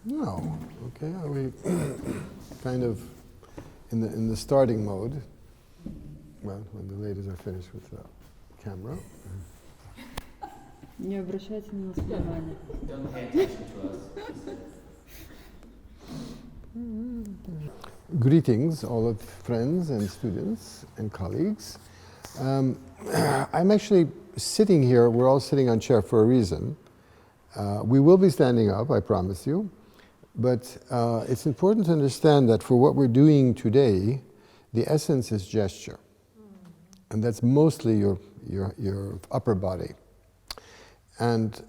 No. Okay. Are we kind of in the starting mode? Well, when the ladies are finished with the camera. Не обращайте на нас внимания. Don't pay attention to us. Greetings, all of friends and students and colleagues. I'm actually sitting here, we're all sitting on chair for a reason. We will be standing up, I promise you. But it's important to understand that for what we're doing today, the essence is gesture. And that's mostly your upper body. And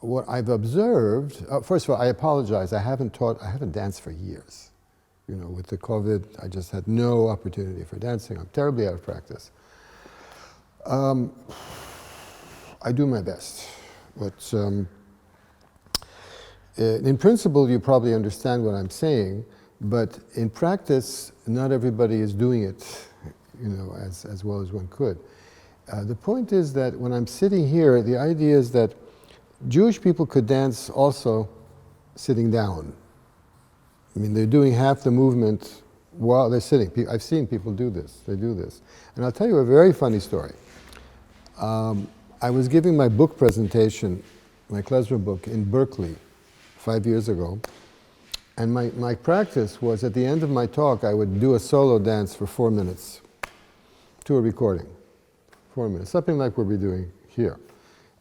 what I've observed, first of all, I apologize, I haven't danced for years. You know, with the COVID, I just had no opportunity for dancing. I'm terribly out of practice. I do my best, but in principle, you probably understand what I'm saying, but in practice, not everybody is doing it, you know, as well as one could. The point is that when I'm sitting here, the idea is that Jewish people could dance also sitting down. I mean, they're doing half the movement while they're sitting. I've seen people do this, they do this. And I'll tell you a very funny story. I was giving my book presentation, my klezmer book, in Berkeley 5 years ago. And my practice was, at the end of my talk, I would do a solo dance for 4 minutes to a recording. 4 minutes, something like we'll be doing here.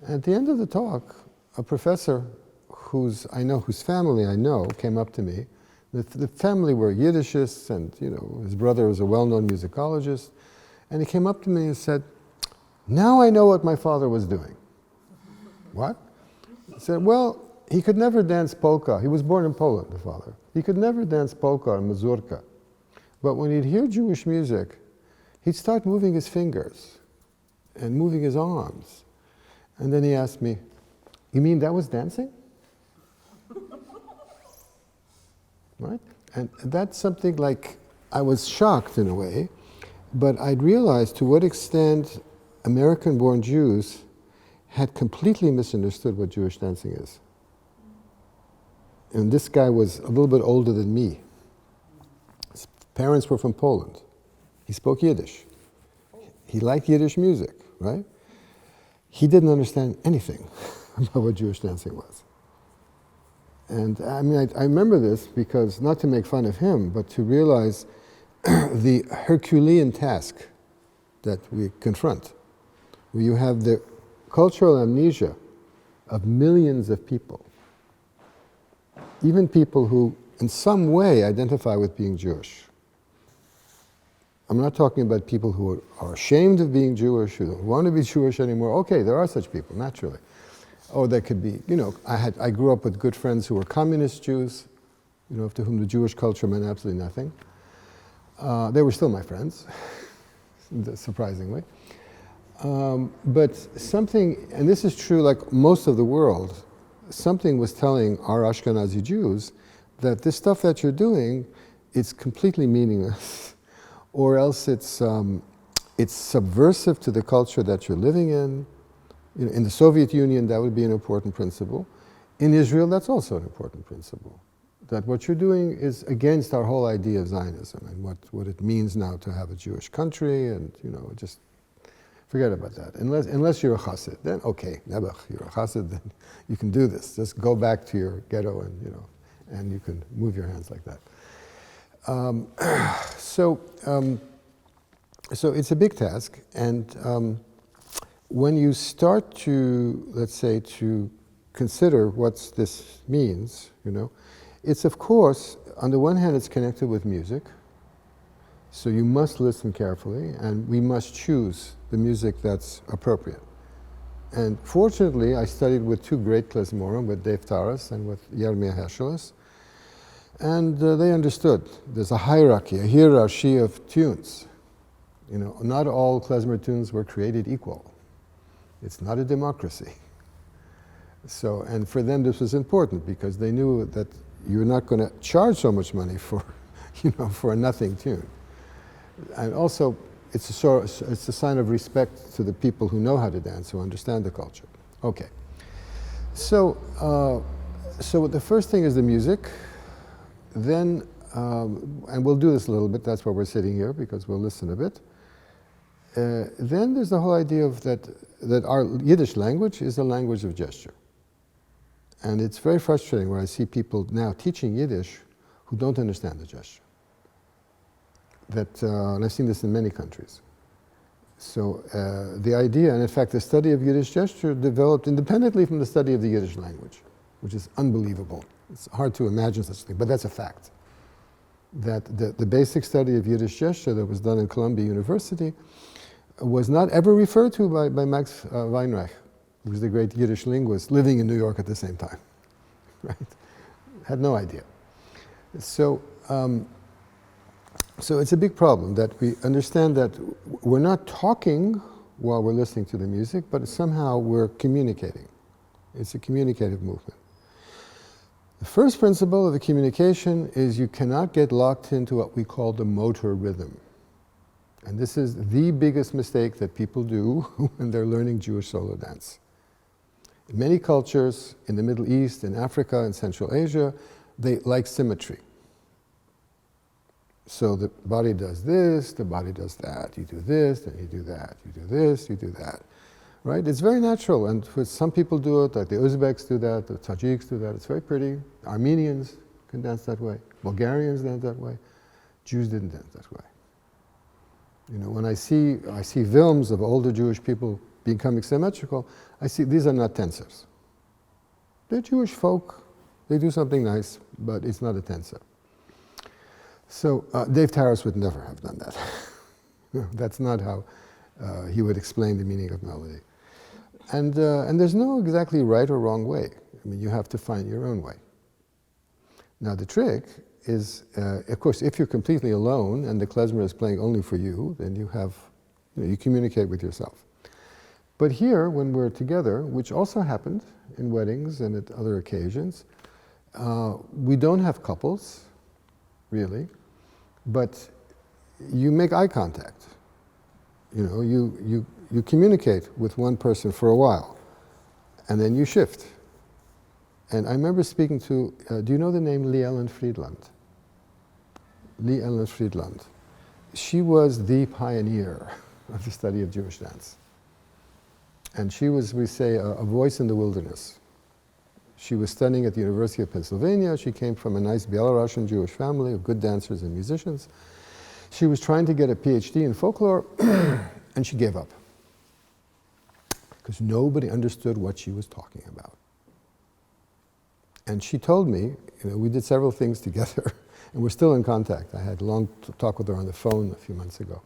At the end of the talk, a professor whose family I know came up to me. The family were Yiddishists, and you know, his brother was a well-known musicologist. And he came up to me and said, "Now I know what my father was doing." What? He said, well, he could never dance polka. He was born in Poland, the father. He could never dance polka or mazurka. But when he'd hear Jewish music, he'd start moving his fingers and moving his arms. And then he asked me, "You mean that was dancing?" Right? And that's something like, I was shocked in a way, but I'd realized to what extent American-born Jews had completely misunderstood what Jewish dancing is. And this guy was a little bit older than me. His parents were from Poland. He spoke Yiddish. He liked Yiddish music, right? He didn't understand anything about what Jewish dancing was. And I mean, I remember this because, not to make fun of him, but to realize the Herculean task that we confront, where you have the cultural amnesia of millions of people, even people who in some way identify with being Jewish. I'm not talking about people who are ashamed of being Jewish, who don't want to be Jewish anymore. Okay, there are such people, naturally. Or there could be, you know, I grew up with good friends who were communist Jews, you know, to whom the Jewish culture meant absolutely nothing. They were still my friends, surprisingly. But something, and this is true like most of the world, something was telling our Ashkenazi Jews that this stuff that you're doing, it's completely meaningless, or else it's subversive to the culture that you're living in. You know, in the Soviet Union, that would be an important principle. In Israel, that's also an important principle. That what you're doing is against our whole idea of Zionism and what it means now to have a Jewish country, and you know, just forget about that. Unless you're a chassid, then okay, nebuch, you're a chassid, then you can do this. Just go back to your ghetto and you know, and you can move your hands like that. So it's a big task, and when you start to, let's say, to consider what this means, you know, it's of course, on the one hand, it's connected with music, so you must listen carefully, and we must choose the music that's appropriate. And fortunately, I studied with two great klezmorim, with Dave Taras and with Yermia Hescheles, and they understood. There's a hierarchy of tunes. You know, not all klezmer tunes were created equal. It's not a democracy. So, and for them this was important because they knew that you're not going to charge so much money for, you know, for a nothing tune. And also, it's a sign of respect to the people who know how to dance, who understand the culture. Okay. So, So the first thing is the music. Then, and we'll do this a little bit, that's why we're sitting here, because we'll listen a bit. Then there's the whole idea of that our Yiddish language is a language of gesture. And it's very frustrating where I see people now teaching Yiddish who don't understand the gesture. And I've seen this in many countries. So the idea, and in fact the study of Yiddish gesture developed independently from the study of the Yiddish language, which is unbelievable. It's hard to imagine such a thing, but that's a fact. That the basic study of Yiddish gesture that was done in Columbia University was not ever referred to by Max Weinreich, who was the great Yiddish linguist living in New York at the same time. Right? Had no idea. So it's a big problem that we understand that we're not talking while we're listening to the music, but somehow we're communicating. It's a communicative movement. The first principle of the communication is you cannot get locked into what we call the motor rhythm. And this is the biggest mistake that people do when they're learning Jewish solo dance. In many cultures, in the Middle East, in Africa, in Central Asia, they like symmetry. So the body does this, the body does that. You do this, then you do that. You do this, you do that. Right? It's very natural, and some people do it, like the Uzbeks do that, the Tajiks do that. It's very pretty. Armenians can dance that way. Bulgarians dance that way. Jews didn't dance that way. You know, when I see films of older Jewish people becoming symmetrical, I see these are not tensors. They're Jewish folk. They do something nice, but it's not a tensor. So Dave Taras would never have done that. That's not how he would explain the meaning of melody. And there's no exactly right or wrong way. I mean, you have to find your own way. Now the trick is, of course, if you're completely alone and the klezmer is playing only for you, then you communicate with yourself. But here, when we're together, which also happened in weddings and at other occasions, we don't have couples, really, but you make eye contact. You know, you communicate with one person for a while, and then you shift. And I remember speaking to, do you know the name Lee Ellen Friedland? Lee Ellen Friedland. She was the pioneer of the study of Jewish dance. And she was, we say, a voice in the wilderness. She was studying at the University of Pennsylvania. She came from a nice Belarusian Jewish family of good dancers and musicians. She was trying to get a PhD in folklore, and she gave up. Because nobody understood what she was talking about. And she told me, you know, we did several things together, and we're still in contact. I had a long talk with her on the phone a few months ago.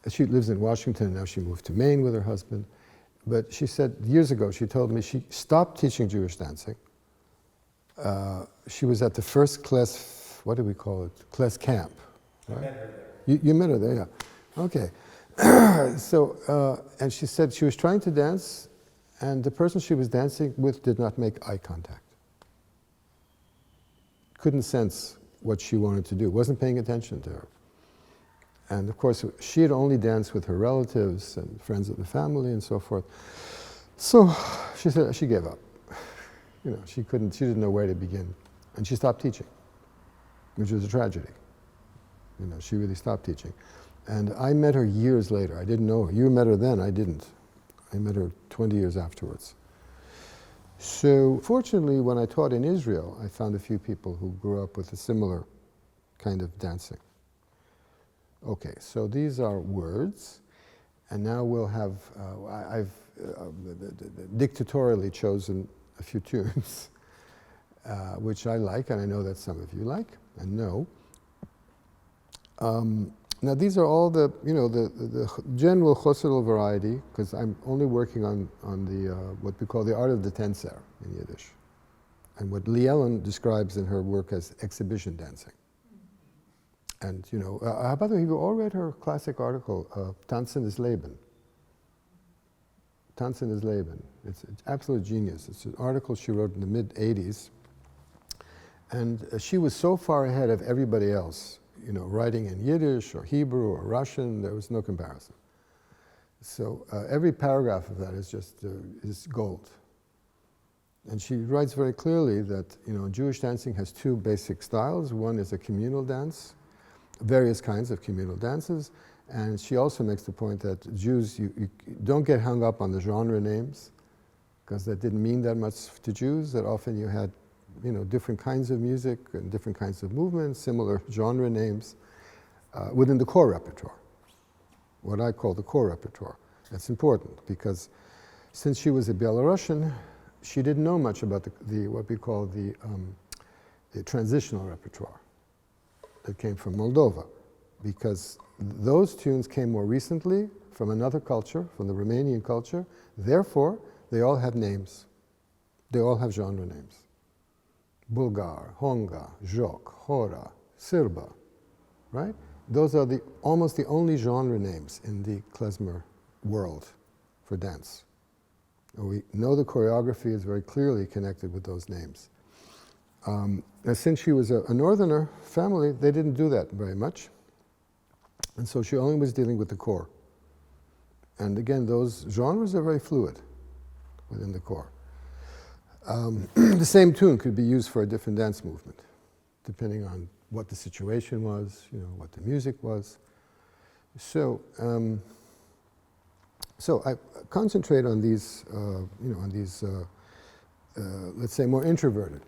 She lives in Washington, and now she moved to Maine with her husband. But she said, years ago, she told me she stopped teaching Jewish dancing. She was at the first class, what do we call it? Class camp. Right? I met her there. You met her there, yeah. Okay. And she said she was trying to dance, and the person she was dancing with did not make eye contact. Couldn't sense what she wanted to do, wasn't paying attention to her. And of course, she had only danced with her relatives and friends of the family and so forth. So she said she gave up. You know, she didn't know where to begin. And she stopped teaching, which was a tragedy. You know, she really stopped teaching. And I met her years later. I didn't know her. You met her then, I didn't. I met her 20 years afterwards. So fortunately, when I taught in Israel, I found a few people who grew up with a similar kind of dancing. Okay, so these are words, and now we'll have, I've dictatorially chosen a few tunes, which I like, and I know that some of you like and know. Now these are all the, you know, the general chosel variety, because I'm only working on the, what we call the art of the tenser in Yiddish, and what Lee Ellen describes in her work as exhibition dancing. And, you know, by the way, have you all read her classic article, Tanzen ist Leben? Tanzen ist Leben. It's absolute genius. It's an article she wrote in the mid-'80s. And she was so far ahead of everybody else, you know, writing in Yiddish or Hebrew or Russian, there was no comparison. So every paragraph of that is just is gold. And she writes very clearly that Jewish dancing has two basic styles. One is a communal dance, various kinds of communal dances, and she also makes the point that Jews, you don't get hung up on the genre names, because that didn't mean that much to Jews, that often you had different kinds of music and different kinds of movements, similar genre names within the core repertoire, what I call the core repertoire. That's important because since she was a Belarusian, she didn't know much about the what we call the transitional repertoire that came from Moldova, because those tunes came more recently from another culture, from the Romanian culture. Therefore, they all have names. They all have genre names. Bulgar, Honga, Zsok, Hora, Sirba, right? Those are almost the only genre names in the klezmer world for dance. We know the choreography is very clearly connected with those names. And since she was a northerner family, they didn't do that very much. And so she only was dealing with the core. And again, those genres are very fluid within the core. The same tune could be used for a different dance movement, depending on what the situation was, what the music was. So, so I concentrate on these, let's say, more introverted,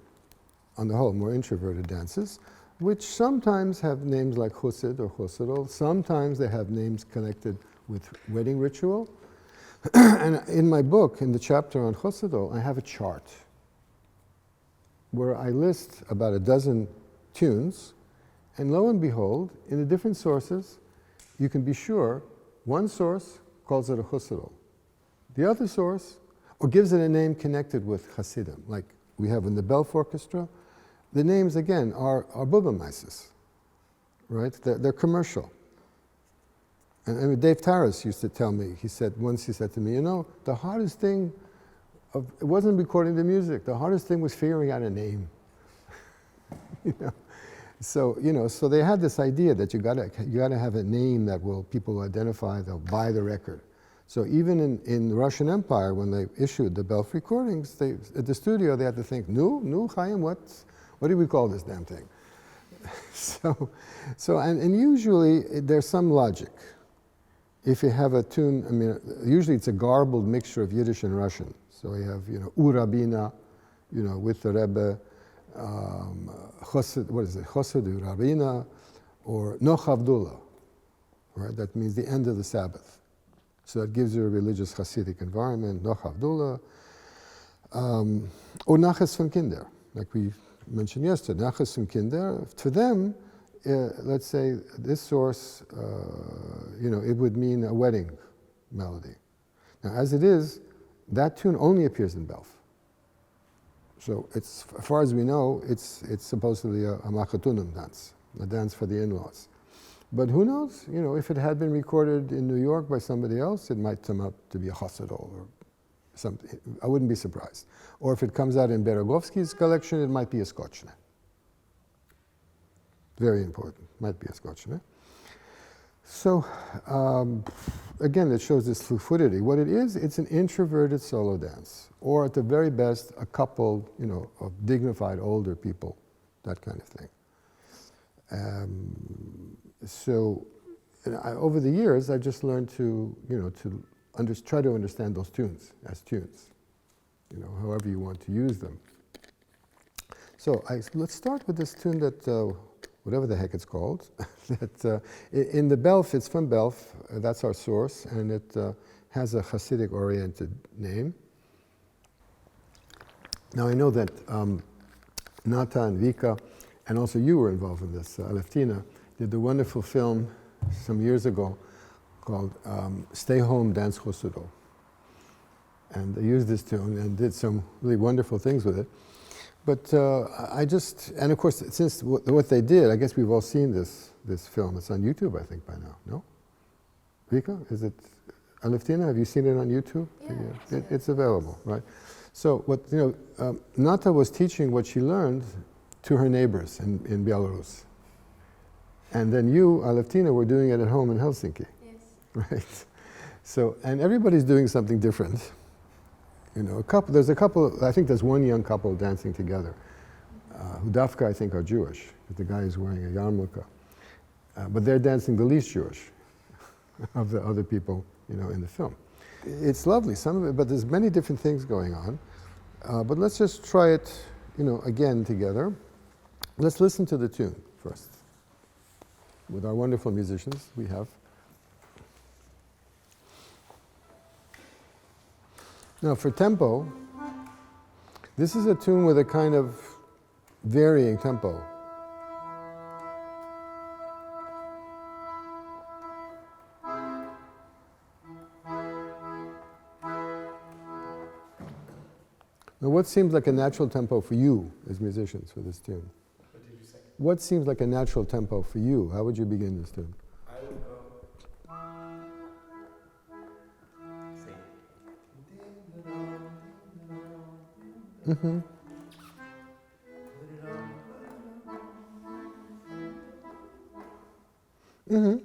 on the whole, more introverted dances, which sometimes have names like Husid or Husidol. Sometimes they have names connected with wedding ritual. And in my book, in the chapter on Husidol, I have a chart where I list about a dozen tunes, and lo and behold, in the different sources, you can be sure one source calls it a Husidol. The other source, or gives it a name connected with Hasidim, like we have in the Belf Orchestra. The names, again, are Bubamaisis, right? They're commercial. And Dave Taras used to tell me, once he said to me, the hardest thing, it wasn't recording the music, the hardest thing was figuring out a name. So, so they had this idea that you gotta have a name that people will identify, they'll buy the record. So even in the Russian Empire, when they issued the Belf recordings, at the studio they had to think, nu, Chaim, what do we call this damn thing? And usually there's some logic. If you have a tune, usually it's a garbled mixture of Yiddish and Russian. So you have, Urabina, with the Rebbe, Chosed, Urabina, or Noch Abdullah, right? That means the end of the Sabbath. So that gives you a religious Hasidic environment, Noch Abdullah, or Naches von Kinder, like we mentioned yesterday. Naches von Kinder, to them, let's say this source, it would mean a wedding melody. Now, as it is, that tune only appears in Belf. So as far as we know, it's supposedly a machatunum dance, a dance for the in-laws. But who knows? If it had been recorded in New York by somebody else, it might come up to be a Chosidol or something. I wouldn't be surprised. Or if it comes out in Beregovsky's collection, it might be a Skochne. Very important, might be a Skochne. So, again, it shows this fluidity. What it is, it's an introverted solo dance, or at the very best, a couple, of dignified older people, that kind of thing. Over the years, I just learned to try to understand those tunes as tunes, however you want to use them. So let's start with this tune that, whatever the heck it's called, that in the Belf, it's from Belf, that's our source, and it has a Hasidic-oriented name. Now I know that Nata and Vika, and also you were involved in this, Aleftina, did the wonderful film some years ago called Stay Home, Dance Chosidol. And they used this tune and did some really wonderful things with it. But and of course, since what they did, I guess we've all seen this film. It's on YouTube, I think, by now, no? Vika, is it, Aleftina, have you seen it on YouTube? Yeah. It's available, right? So Nata was teaching what she learned to her neighbors in Belarus. And then you, Aleftina, were doing it at home in Helsinki. Yes. Right? So, and everybody's doing something different. You know, there's a couple, I think there's one young couple dancing together, who Dafka I think are Jewish. The guy is wearing a yarmulke. But they're dancing the least Jewish of the other people, you know, in the film. It's lovely, some of it, but there's many different things going on. But let's just try it, you know, again together. Let's listen to the tune first. With our wonderful musicians we have. Now for tempo, this is a tune with a kind of varying tempo. Now what seems like a natural tempo for you as musicians for this tune? What did you say? What seems like a natural tempo for you? How would you begin this tune? I would go. Mm-hmm. Mm-hmm.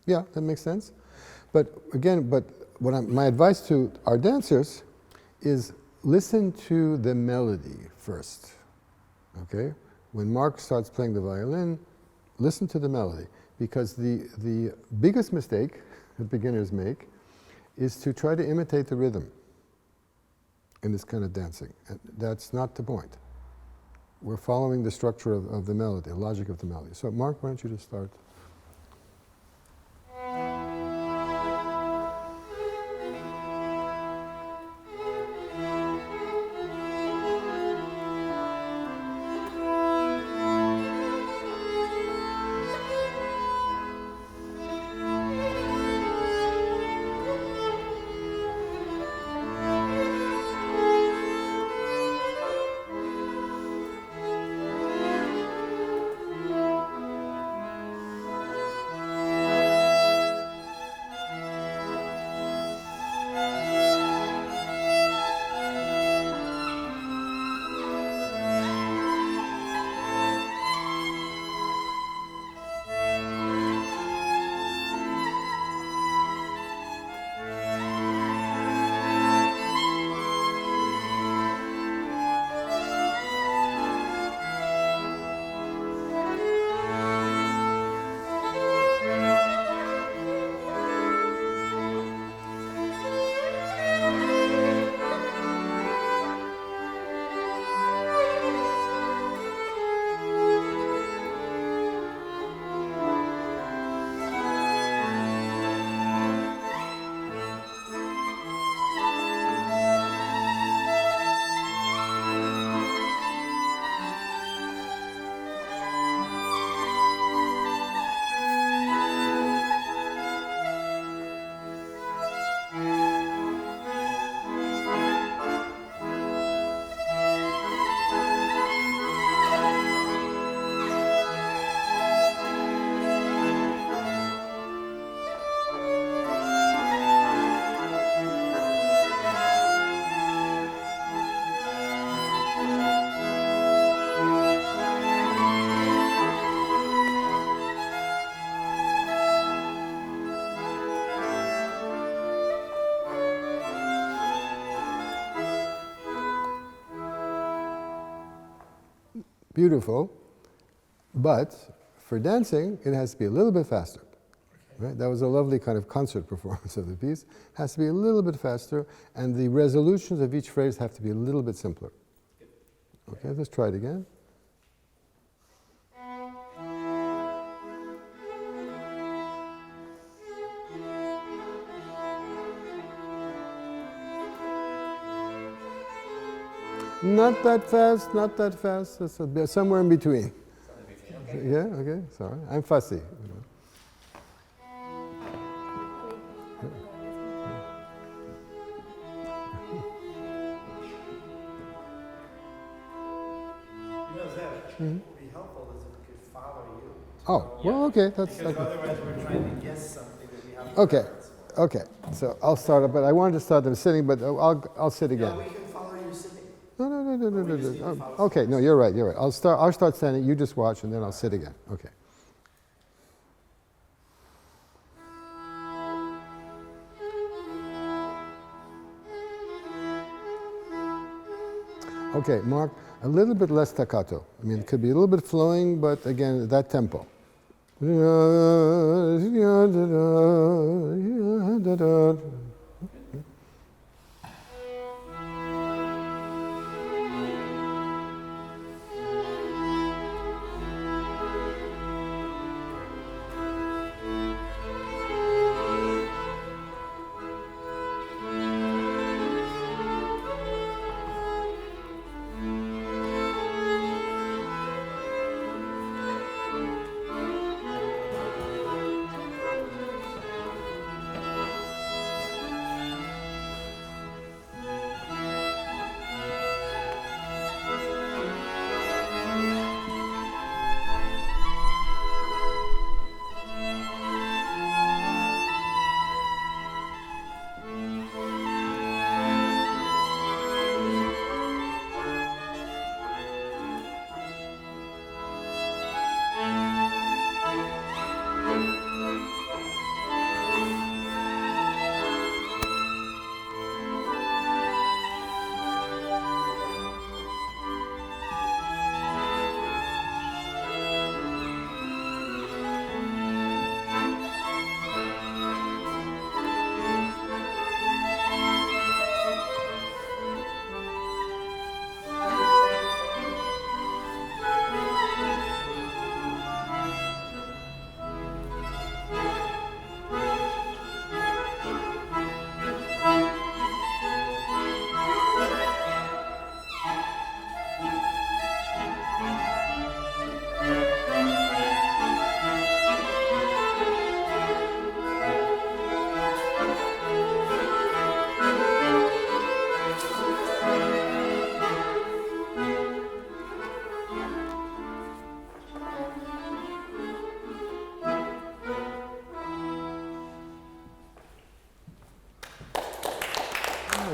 Yeah, that makes sense. But again, my advice to our dancers is listen to the melody first. Okay? When Mark starts playing the violin, listen to the melody. Because the biggest mistake that beginners make is to try to imitate the rhythm in this kind of dancing. And that's not the point. We're following the structure of the melody, the logic of the melody. So Mark, why don't you just start? Beautiful, but for dancing, it has to be a little bit faster. Right? That was a lovely kind of concert performance of the piece. It has to be a little bit faster, and the resolutions of each phrase have to be a little bit simpler. Okay, let's try it again. Not that fast, not that fast. That's somewhere in between. Okay. Yeah, okay, sorry. I'm fussy. You know. Zev, it would be helpful is if we could follow you. Oh, well, okay. That's Because okay. otherwise we're trying to guess something that we have. Okay, okay. So I'll start it, but I wanted to start them sitting, but I'll sit again. Yeah, we can follow you sitting. No. Okay, no, you're right. I'll start standing. You just watch, and then I'll sit again. Okay. Okay, Mark, a little bit less staccato. I mean, it could be a little bit flowing, but again, that tempo.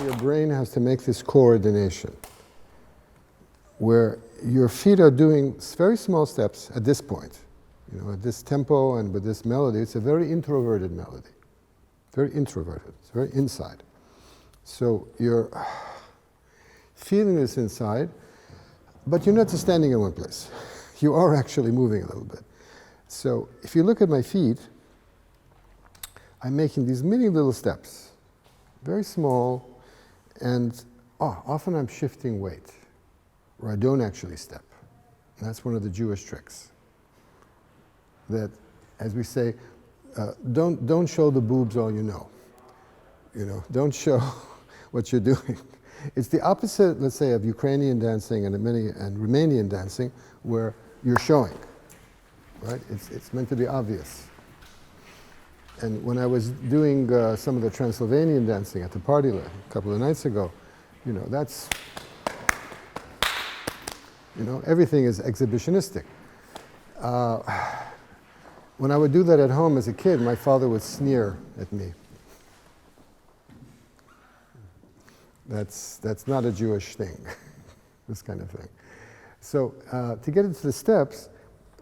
Your brain has to make this coordination where your feet are doing very small steps at this point. You know, at this tempo and with this melody, it's a very introverted melody. Very introverted, it's very inside. So you're feeling this inside, but you're not just standing in one place. You are actually moving a little bit. So if you look at my feet, I'm making these mini little steps, very small, and often I'm shifting weight, or I don't actually step. And that's one of the Jewish tricks. That, as we say, don't show the boobs all you know. You know, don't show what you're doing. It's the opposite, let's say, of Ukrainian dancing and Romanian dancing, where you're showing, right? It's meant to be obvious. And when I was doing some of the Transylvanian dancing at the party a couple of nights ago, you know, that's, you know, everything is exhibitionistic. When I would do that at home as a kid, my father would sneer at me. That's not a Jewish thing, this kind of thing. So to get into the steps,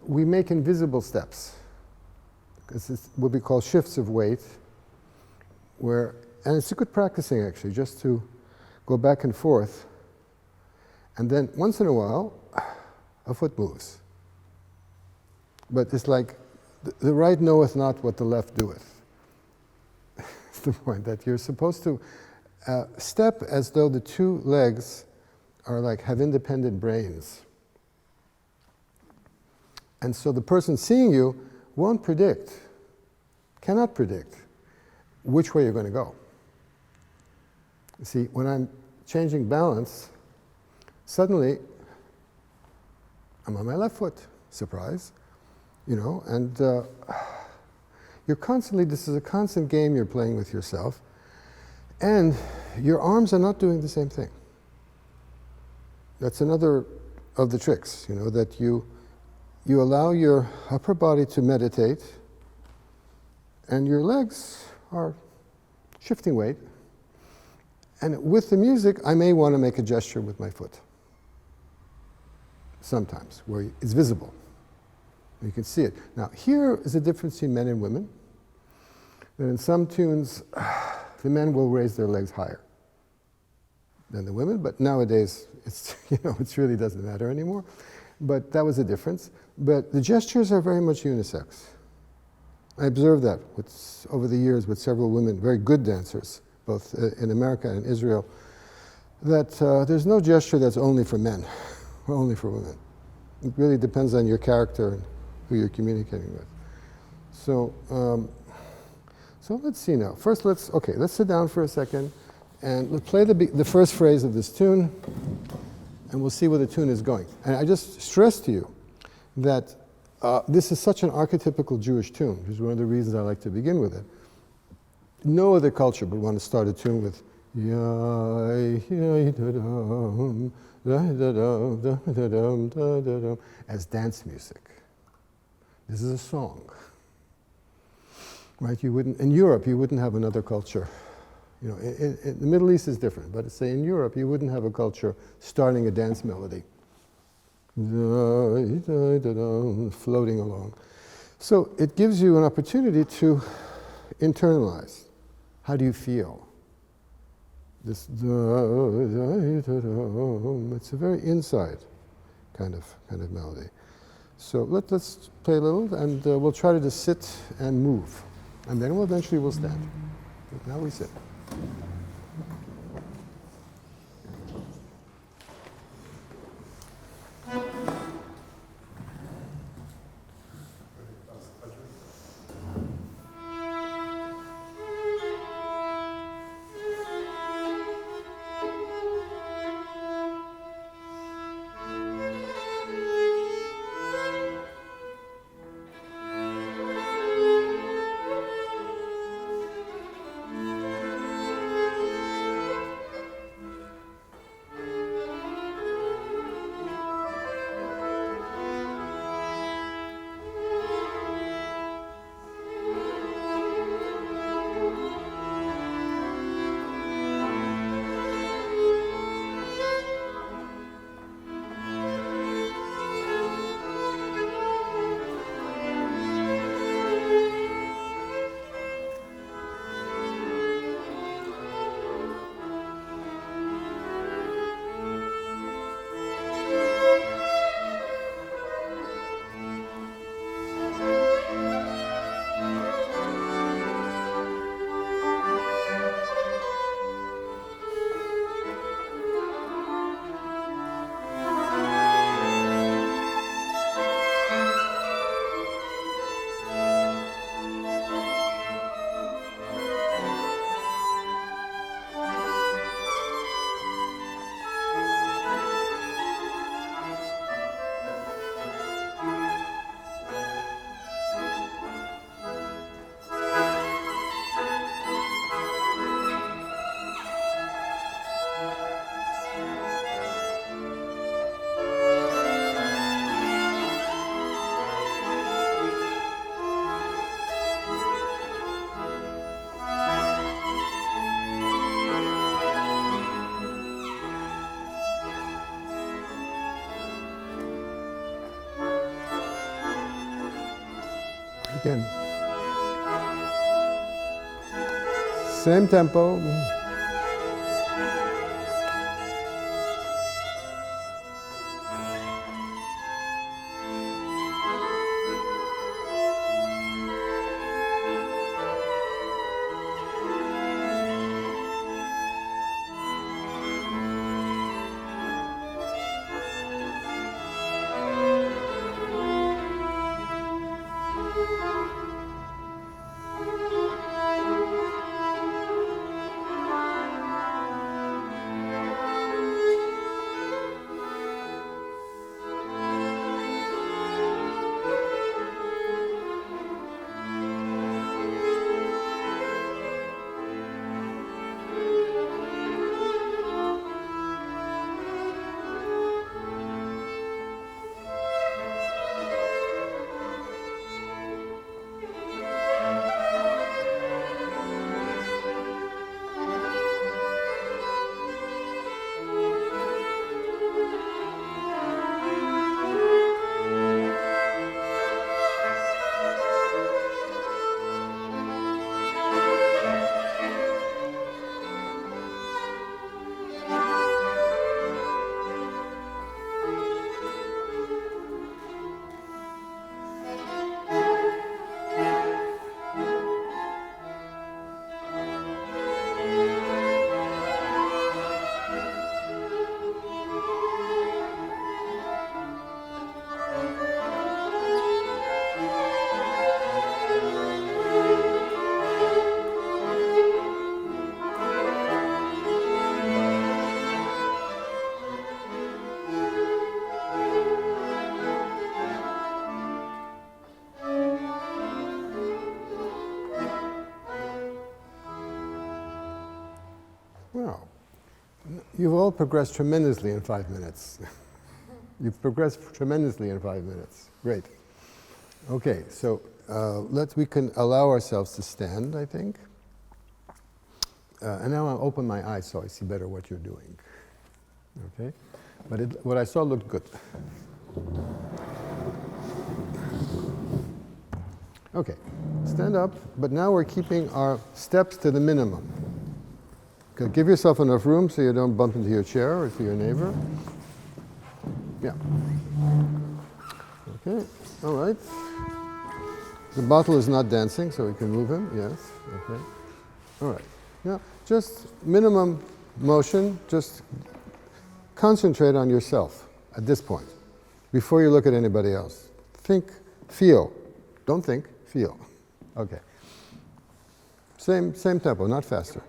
we make invisible steps. This is what we call shifts of weight, and it's a good practicing actually, just to go back and forth. And then once in a while, a foot moves. But it's like, the right knoweth not what the left doeth. It's the point, that you're supposed to step as though the two legs have independent brains. And so the person seeing you cannot predict which way you're going to go. You see, when I'm changing balance, suddenly I'm on my left foot, surprise, you know, and this is a constant game you're playing with yourself, and your arms are not doing the same thing. That's another of the tricks, you know, that you allow your upper body to meditate, and your legs are shifting weight. And with the music, I may want to make a gesture with my foot. Sometimes, where it's visible. You can see it. Now, here is a difference between men and women. That in some tunes, the men will raise their legs higher. than the women, but nowadays it's, it really doesn't matter anymore. But that was a difference. But the gestures are very much unisex. I observed that over the years with several women, very good dancers, both in America and Israel, that there's no gesture that's only for men or only for women. It really depends on your character and who you're communicating with. So, so let's see now. First, let's sit down for a second and let's play the first phrase of this tune, and we'll see where the tune is going. And I just stress to you that this is such an archetypical Jewish tune, which is one of the reasons I like to begin with it. No other culture would want to start a tune with as dance music. This is a song, right? You wouldn't, in Europe, you wouldn't have another culture. In the Middle East is different, but say in Europe, you wouldn't have a culture starting a dance melody, floating along. So it gives you an opportunity to internalize. How do you feel? This, it's a very inside kind of melody. So let's play a little, and we'll try to just sit and move, and then eventually we'll stand. But now we sit. Again. Same tempo. You've all progressed tremendously in 5 minutes. You've progressed tremendously in 5 minutes. Great. Okay, so we can allow ourselves to stand, I think. And now I'll open my eyes so I see better what you're doing. Okay? But what I saw looked good. Okay, stand up, but now we're keeping our steps to the minimum. Okay, give yourself enough room so you don't bump into your chair or to your neighbor. Yeah. Okay, all right. The bottle is not dancing, so we can move him, yes, okay. All right, now just minimum motion, just concentrate on yourself at this point, before you look at anybody else. Think, feel, don't think, feel. Okay. Same tempo, not faster.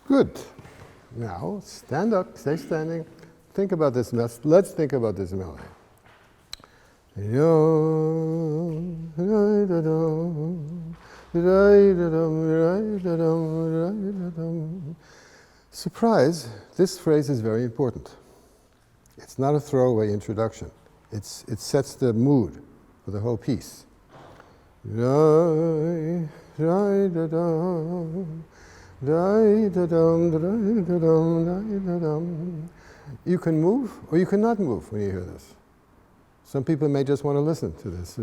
Good. Now, stand up, stay standing. Think about this. Let's think about this melody. Surprise, this phrase is very important. It's not a throwaway introduction. It sets the mood for the whole piece. You can move or you cannot move when you hear this. Some people may just want to listen to this.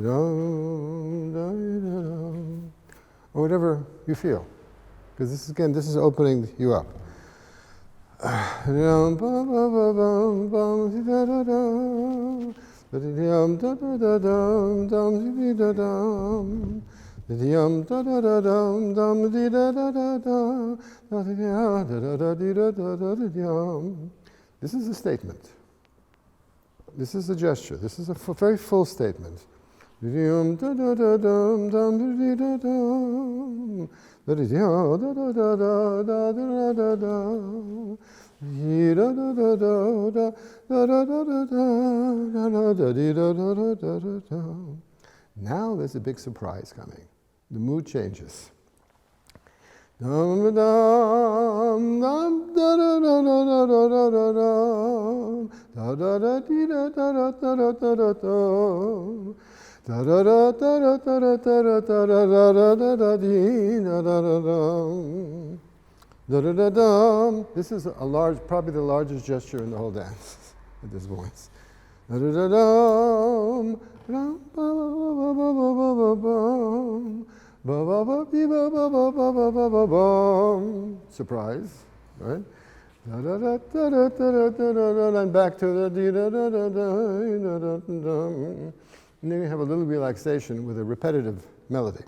Or whatever you feel. Because this is opening you up. This is a statement. This is a gesture. This is a very full statement. Now there's a big surprise coming. The mood changes. This is probably the largest gesture in the whole dance at this voice. Surprise, right? And back to the and then you have a little relaxation with a repetitive melody.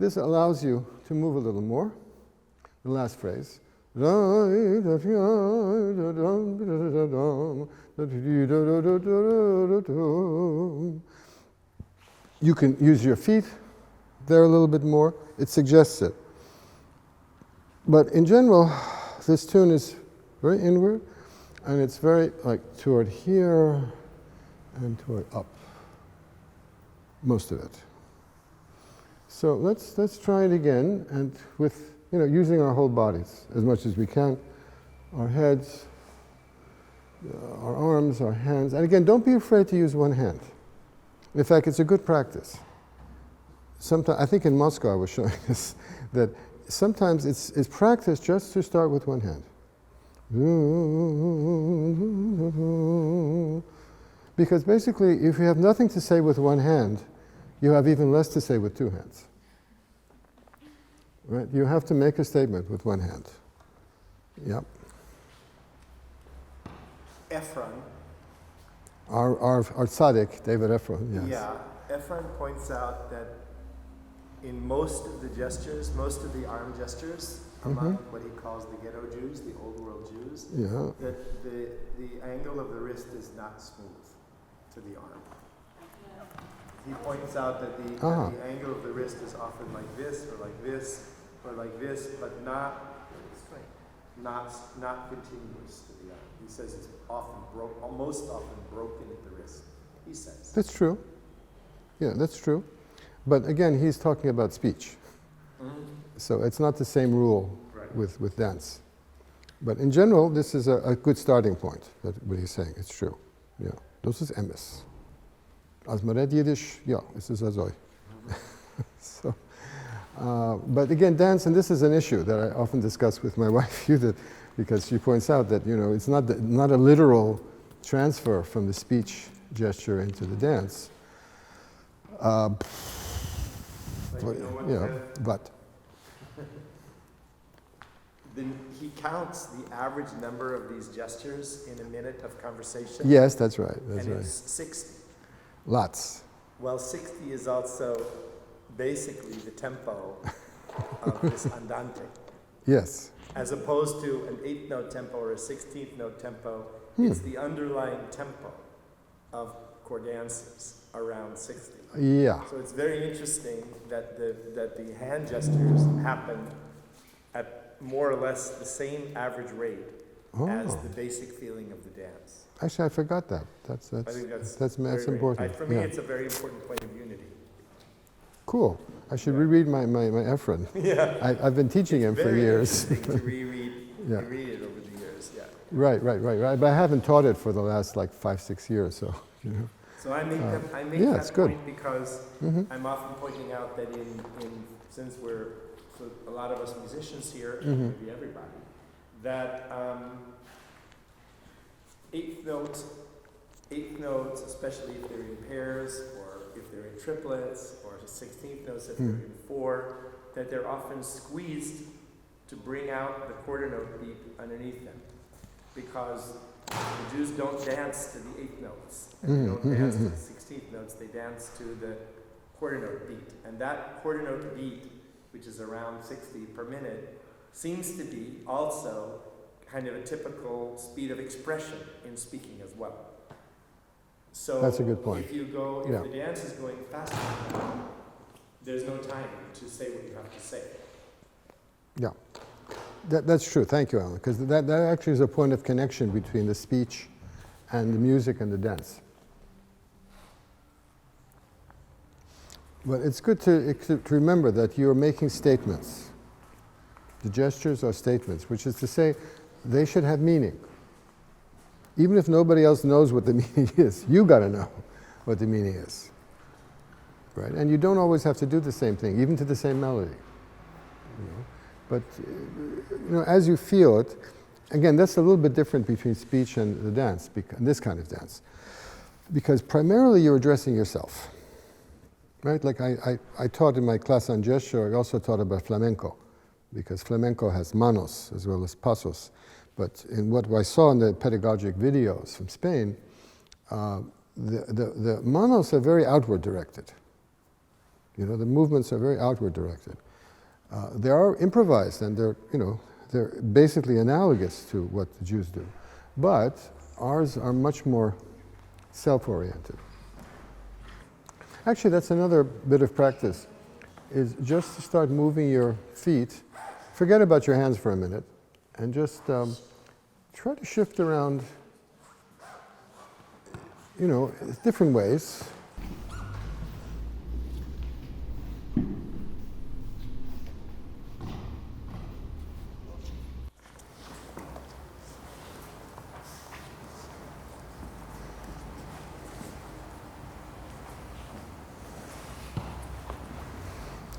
This allows you to move a little more. The last phrase. You can use your feet there a little bit more. It suggests it. But in general, this tune is very inward, and it's very toward here and toward up. Most of it. So let's try it again, and with using our whole bodies as much as we can, our heads, our arms, our hands, and again, don't be afraid to use one hand. In fact, it's a good practice. Sometimes, I think in Moscow I was showing this, that sometimes it's practice just to start with one hand. Because basically, if you have nothing to say with one hand, you have even less to say with two hands. Right? You have to make a statement with one hand. Yep. Ephron. Our tzaddik, David Ephron, yes. Yeah, Ephron points out that in most of the gestures, most of the arm gestures, among what he calls the ghetto Jews, the old world Jews, that the angle of the wrist is not smooth to the arm. He points out that the angle of the wrist is often like this, or like this, or like this, but not continuous to the arm. He says it's most often broken at the wrist. He says. That's true. Yeah, that's true. But again, he's talking about speech. So it's not the same rule with dance. But in general, this is a good starting point, what he's saying. It's true. Yeah. Das ist emes. Als man redt Yiddish, ja, es ist also. So, but again, dance, and this is an issue that I often discuss with my wife, Judith, because she points out that it's not a literal transfer from the speech gesture into the dance. But then he counts the average number of these gestures in a minute of conversation. Yes, that's right. That's and right. It's 60. Lots. Well, 60 is also basically the tempo of this andante. Yes. As opposed to an 8th note tempo or a 16th note tempo, it's the underlying tempo of hardcore dancers around 60. Yeah. So it's very interesting that the hand gestures happen at more or less the same average rate as the basic feeling of the dance. Actually, I forgot that. I think That's very, important. for me, it's a very important point of unity. Cool. I should reread my Efren. Yeah. I've been teaching him for years. Very interesting to reread it over the years, yeah. Right. But I haven't taught it for the last like 5-6 years, so, you know. So I make yeah, that point because I'm often pointing out that since we're a lot of us musicians here, and maybe everybody, that eighth notes, especially if they're in pairs or if they're in triplets, or 16th notes if they're in 4, that they're often squeezed to bring out the quarter note beat underneath them, because the Jews don't dance to the 8th notes, and they don't dance to the 16th notes, they dance to the quarter note beat. And that quarter note beat, which is around 60 per minute, seems to be also kind of a typical speed of expression in speaking as well. So that's a good point. If the dance is going faster than that, there's no time to say what you have to say. Yeah. That's true. Thank you, Alan, because that actually is a point of connection between the speech and the music and the dance. But it's good to remember that you're making statements. The gestures are statements, which is to say they should have meaning. Even if nobody else knows what the meaning is, you got to know what the meaning is. Right? And you don't always have to do the same thing, even to the same melody. You know? But as you feel it, again, that's a little bit different between speech and the dance, this kind of dance. Because primarily you're addressing yourself. Right? Like I taught in my class on gesture, I also taught about flamenco, because flamenco has manos as well as pasos. But in what I saw in the pedagogic videos from Spain, the manos are very outward directed. The movements are very outward directed. They are improvised, and they're basically analogous to what the Jews do. But ours are much more self-oriented. Actually, that's another bit of practice, is just to start moving your feet. Forget about your hands for a minute, and just try to shift around, different ways.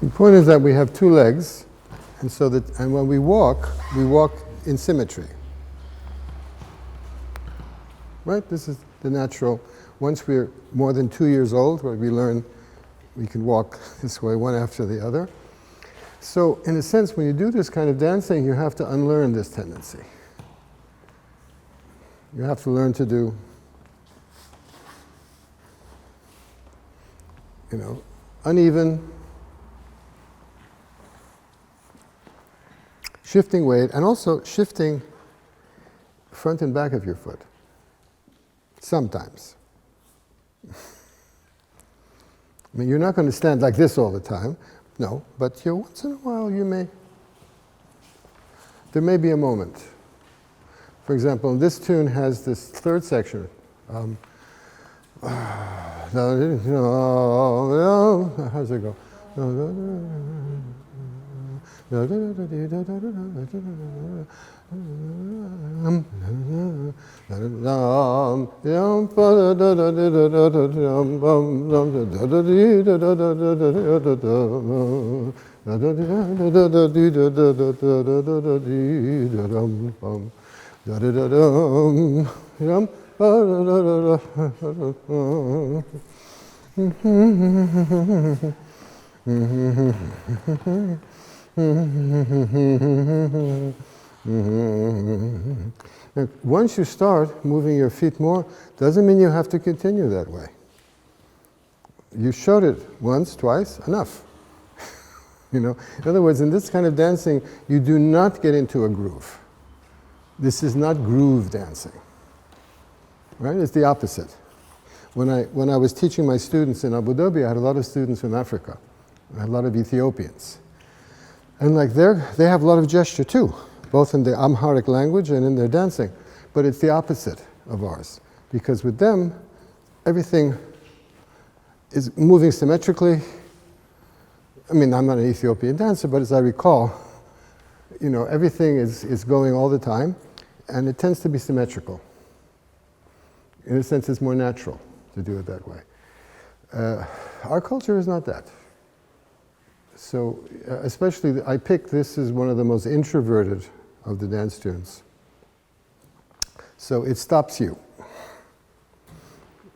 The point is that we have 2 legs, and when we walk in symmetry. Right? This is the natural. Once we're more than 2 years old, where we learn we can walk this way, one after the other. So, in a sense, when you do this kind of dancing, you have to unlearn this tendency. You have to learn to do, uneven, shifting weight, and also shifting front and back of your foot. Sometimes. I mean, you're not going to stand like this all the time, no, but once in a while there may be a moment. For example, this tune has this 3rd section. How's it go? And once you start moving your feet more, doesn't mean you have to continue that way. You showed it once, twice, enough. In other words, in this kind of dancing, you do not get into a groove. This is not groove dancing. Right? It's the opposite. When I was teaching my students in Abu Dhabi, I had a lot of students from Africa. I had a lot of Ethiopians. And like they have a lot of gesture too, both in the Amharic language and in their dancing. But it's the opposite of ours. Because with them, everything is moving symmetrically. I mean, I'm not an Ethiopian dancer, but as I recall, you know, everything is going all the time, and it tends to be symmetrical. In a sense, it's more natural to do it that way. Our culture is not that. So, especially, I picked this as one of the most introverted of the dance tunes. So it stops you.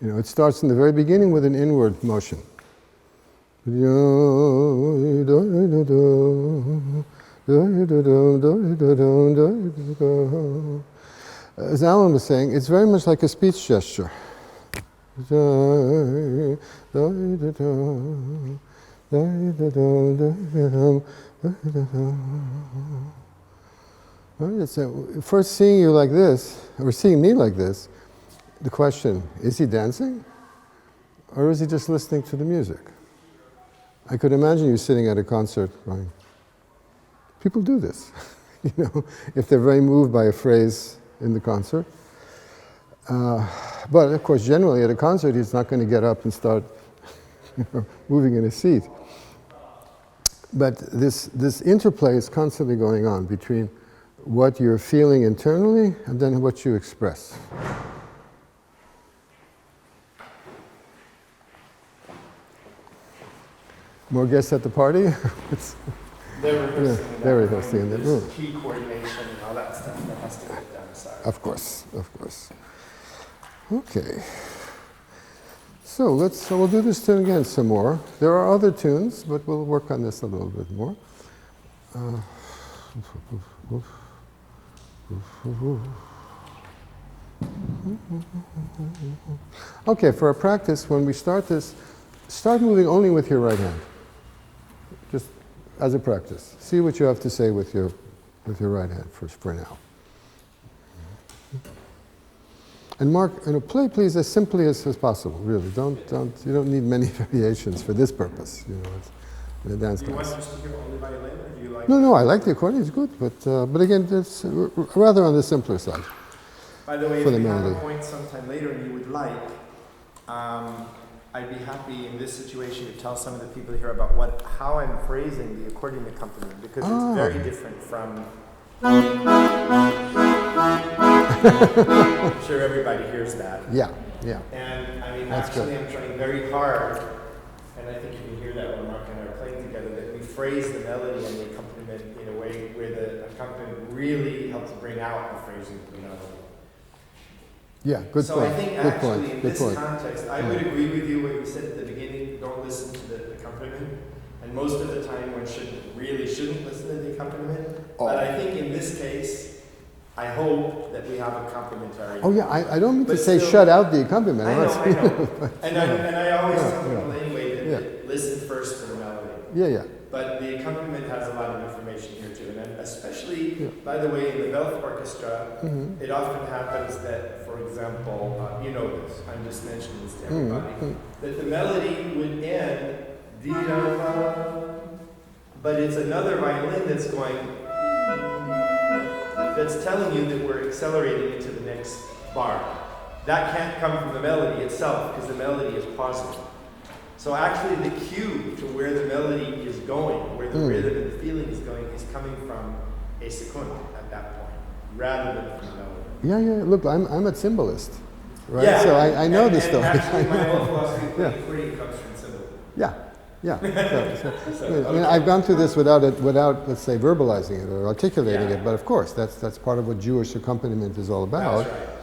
You know, it starts in the very beginning with an inward motion. As Alan was saying, it's very much like a speech gesture. First seeing you like this, or seeing me like this, the question, is he dancing? Or is he just listening to the music? I could imagine you sitting at a concert going, people do this, you know, if they're very moved by a phrase in the concert. But of course, generally at a concert, he's not going to get up and start moving in his seat. But this interplay is constantly going on between what you're feeling internally and then what you express. More guests at the party? They're rehearsing. Yeah, they're rehearsing in the room. There's key coordination and all that stuff that has to get done aside. Of course, of course. Okay. So we'll do this tune again some more. There are other tunes, but we'll work on this a little bit more. Okay, for our practice, when we start this, start moving only with your right hand. Just as a practice. See what you have to say with your right hand for now. And Mark, play please as simply as possible, really. You don't need many variations for this purpose, you know, it's in a dance class. Do you want us to hear only violin, or do you like... No, I like the accordion, it's good, but again, it's rather on the simpler side. By the way, for if the you have melody. a point sometime later and you would like, I'd be happy in this situation to tell some of the people here about how I'm phrasing the accordion accompaniment, because it's very different from... I'm sure everybody hears that. Yeah. And I mean, That's actually, good. I'm trying very hard, and I think you can hear that when Mark and I are playing together, that we phrase the melody and the accompaniment in a way where the accompaniment really helps bring out the phrasing of the melody. Yeah, good so point. I think good actually point. in good this point. context, I would agree with you what you said at the beginning, don't listen to the accompaniment. And most of the time one shouldn't listen to the accompaniment. But I think in this case, I hope that we have a complementary. Oh yeah, I don't mean to But say still- shut out the accompaniment. I know. But, And I always tell people yeah. anyway that listen first to the melody. Yeah. But the accompaniment has a lot of information here too. And then especially, by the way, in the Belf Orchestra, it often happens that, for example, you know this, I'm just mentioning this to everybody, that the melody would end, dee-da-da, but it's another violin that's going, that's telling you that we're accelerating into the next bar. That can't come from the melody itself, because the melody is positive. So actually the cue to where the melody is going, where the rhythm and the feeling is going, is coming from a second at that point, rather than from the melody. Yeah. Look, I'm a cymbalist, right? Yeah. So I know this stuff. Actually, my whole philosophy of accordion comes from symbolism. Yeah. I mean, I've gone through this without, let's say, verbalizing it or articulating it, but of course, that's part of what Jewish accompaniment is all about. That's right.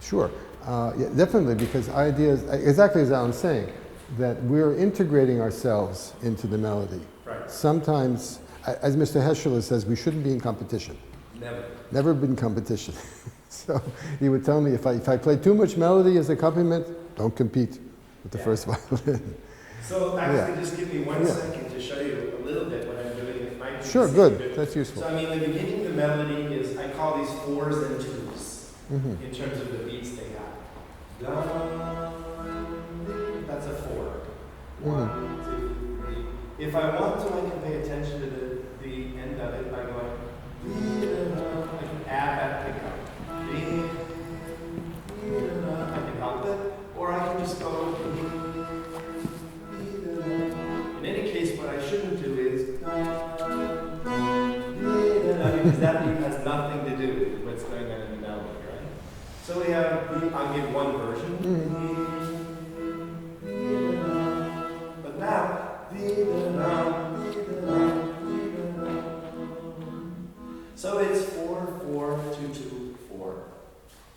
Sure. Yeah, definitely, because ideas, exactly as Alan's saying, that we're integrating ourselves into the melody. Right. Sometimes, as Mr. Heschel says, we shouldn't be in competition. Never been in competition. So he would tell me, if I play too much melody as accompaniment, don't compete with the first violin. So actually, just give me 1 second to show you a little bit what I'm doing. It might be Sure, the good. same. That's useful. So I mean, the beginning of the melody is, I call these 4s and 2s in terms of the beats they have. Da, That's a 4. 1, 2, 3. If I want to, I can pay attention to the end of it by going. I can add that pickup. I can help it, or I can just go. In any case, what I shouldn't do is because that beat has nothing to do with what's going on in the melody, right? So we have, I'll give one version. But now, so it's 4, 4, 2, 2, 4.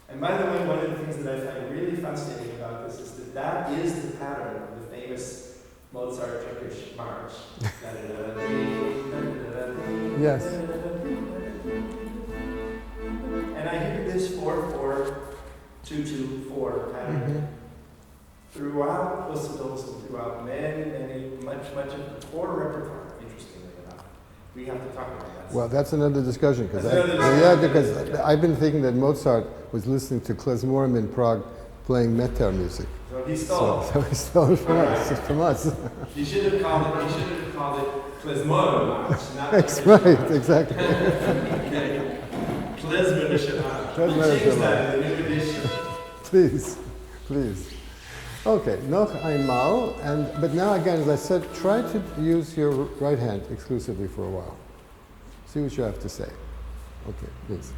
And by the way, one of the things that I find really fascinating about this is that that is the pattern of the famous Mozart Turkish march. Yes. And I hear this 4, 4, 2, 2, 4 pattern throughout recitals and throughout much of the core repertoire. Interestingly enough, we have to talk about that. Well, that's another discussion because Yeah. I've been thinking that Mozart was listening to klezmorim in Prague playing metal music. So he stole. So he stole it from us. He should have called it klezmorim march, not That's right, exactly. Okay. Klezmorim march. We'll Klezmorim change that in the new edition. Please. Okay, noch einmal, but now again, as I said, try to use your right hand exclusively for a while. See what you have to say. Okay, please.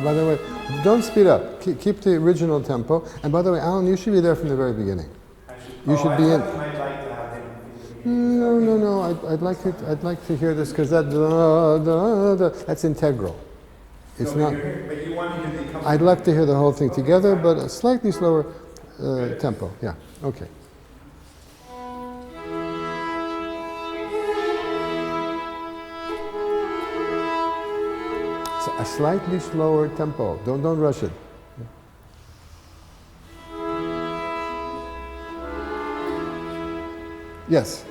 By the way, don't speed up. Keep the original tempo. And by the way, Alan, you should be there from the very beginning. You should be in. I might like to have him in the beginning. No. I'd like to hear this because that's integral. It's not. But you want me to become. I'd like to hear the whole thing together, but a slightly slower tempo. Yeah. Okay. A slightly slower tempo. Don't rush it. Yes.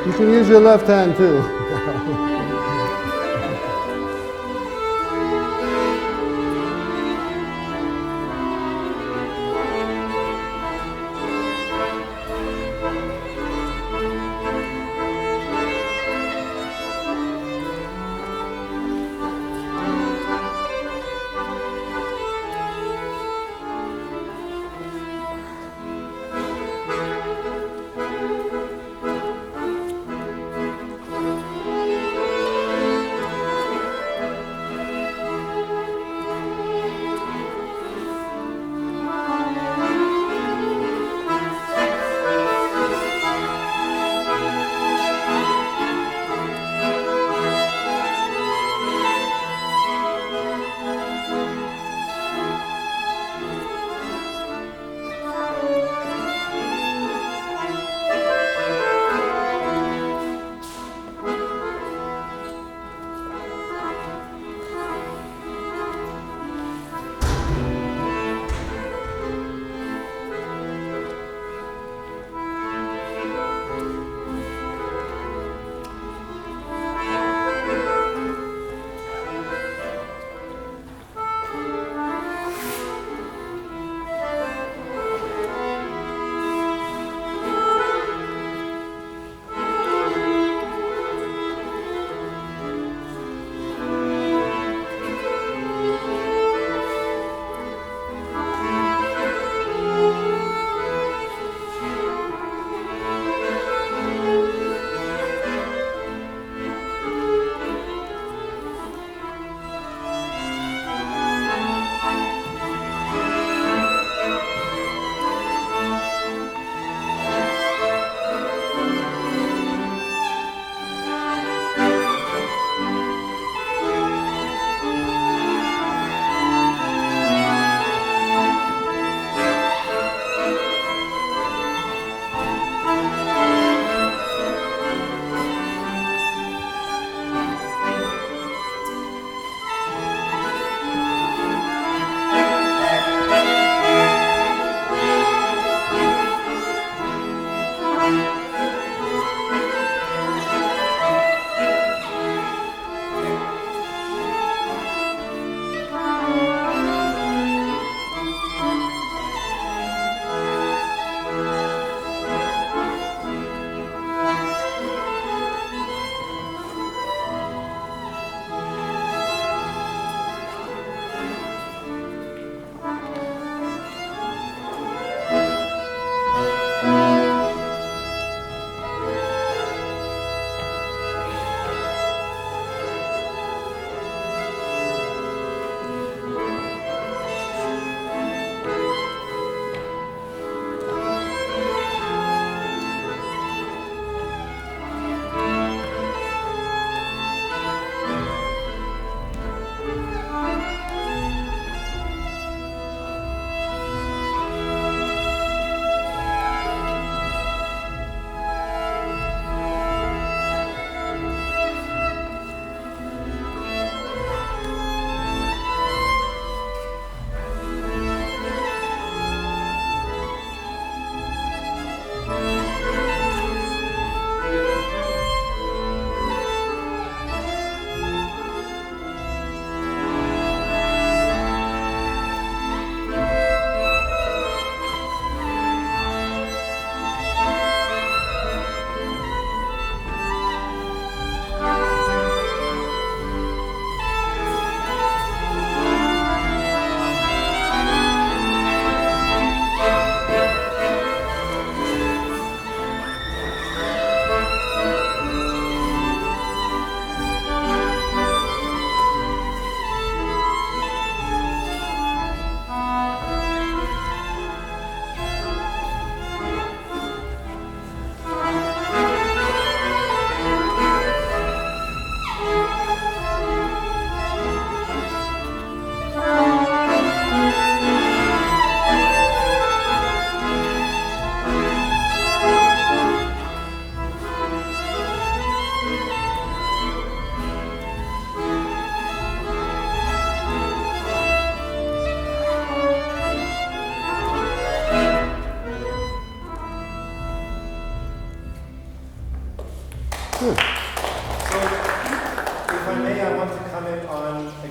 You can use your left hand too.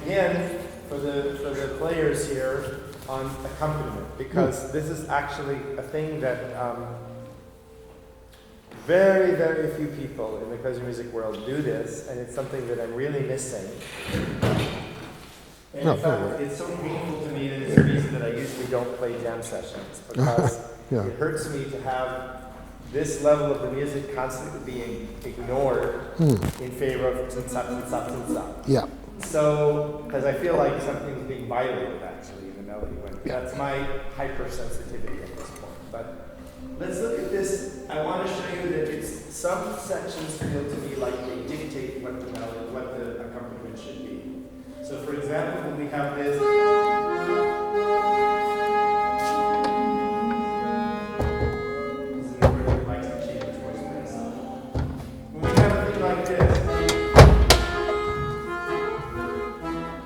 begin for the players here on accompaniment, because this is actually a thing that very, very few people in the klezmer music world do this, and it's something that I'm really missing. And in fact, it's so painful to me that it's the reason that I usually don't play jam sessions, because it hurts me to have this level of the music constantly being ignored in favor of tzap, tzap, tzap. Yeah. So, because I feel like something's being violated actually in the melody. That's my hypersensitivity at this point. But let's look at this. I want to show you that it's some sections feel to me like they dictate what the melody, what the accompaniment should be. So, for example, when we have this. Like this.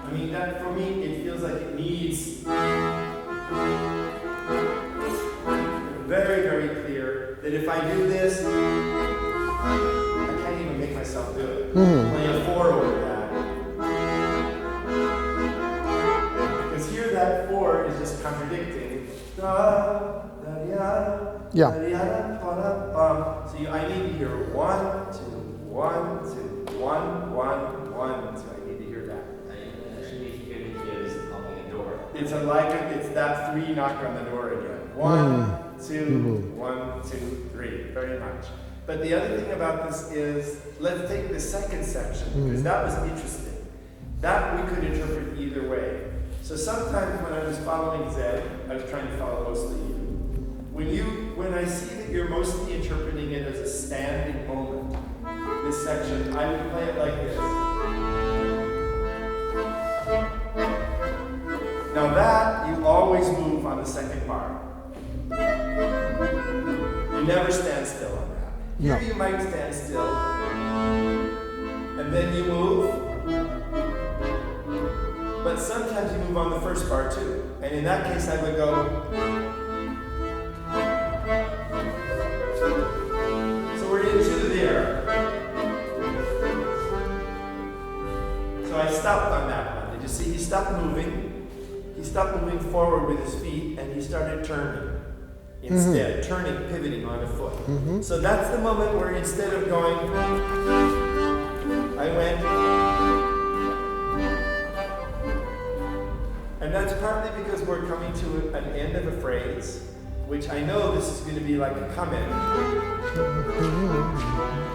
I mean, that for me, it feels like it needs very, very clear that if I do this, I can't even make myself do it. Play a 4 over that. Because here that 4 is just contradicting. Da, da, da, da, so I need to hear 1, 2. 1, 2, 1, 1, 1, 2. I need to hear that. Actually, if you could give knocking a door. It's that 3 knock on the door again. 1, 2, 1, 2, 3. Very much. But the other thing about this is, let's take the second section, because that was interesting. That we could interpret either way. So sometimes when I was following Zev, I was trying to follow mostly you. When I see that you're mostly interpreting it as a standing moment, this section, I would play it like this. Now that, you always move on the second bar. You never stand still on that. Here you might stand still, and then you move, but sometimes you move on the first bar too. And in that case, I would go. So we're into there. So I stopped on that one. Did you see? He stopped moving. He stopped moving forward with his feet, and he started turning. Instead, turning, pivoting on a foot. So that's the moment where instead of going, I went. And that's partly because we're coming to an end of a phrase, which I know this is going to be like a comment.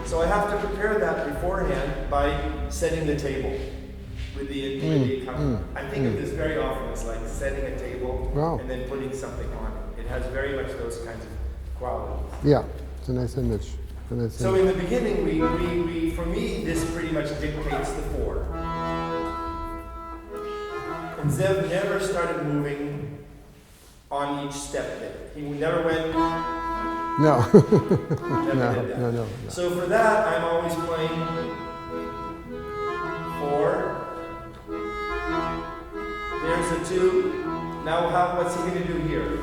So I have to prepare that beforehand by setting the table with the accompaniment. I think of this very often as like setting a table and then putting something on it. It has very much those kinds of qualities. Yeah, it's a nice image. So in the beginning, we for me, this pretty much dictates the 4. And Zev never started moving on each step there. He never went. No. Never did that. No. So for that, I'm always playing 4. There's a 2. Now what's he going to do here?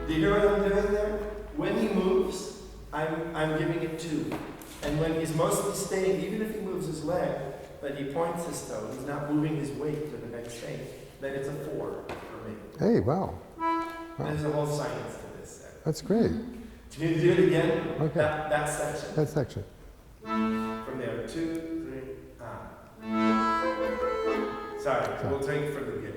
Do you hear what I'm doing there? When he moves, I'm giving it 2. And when he's mostly staying, even if he moves his leg, but he points his toe, he's not moving his weight to the next thing, then it's a 4 for me. Hey, wow. There's a whole science to this. That's great. Can you do it again? Okay. That section. That section. From there, 2, 3, Sorry, we'll take it from the beginning.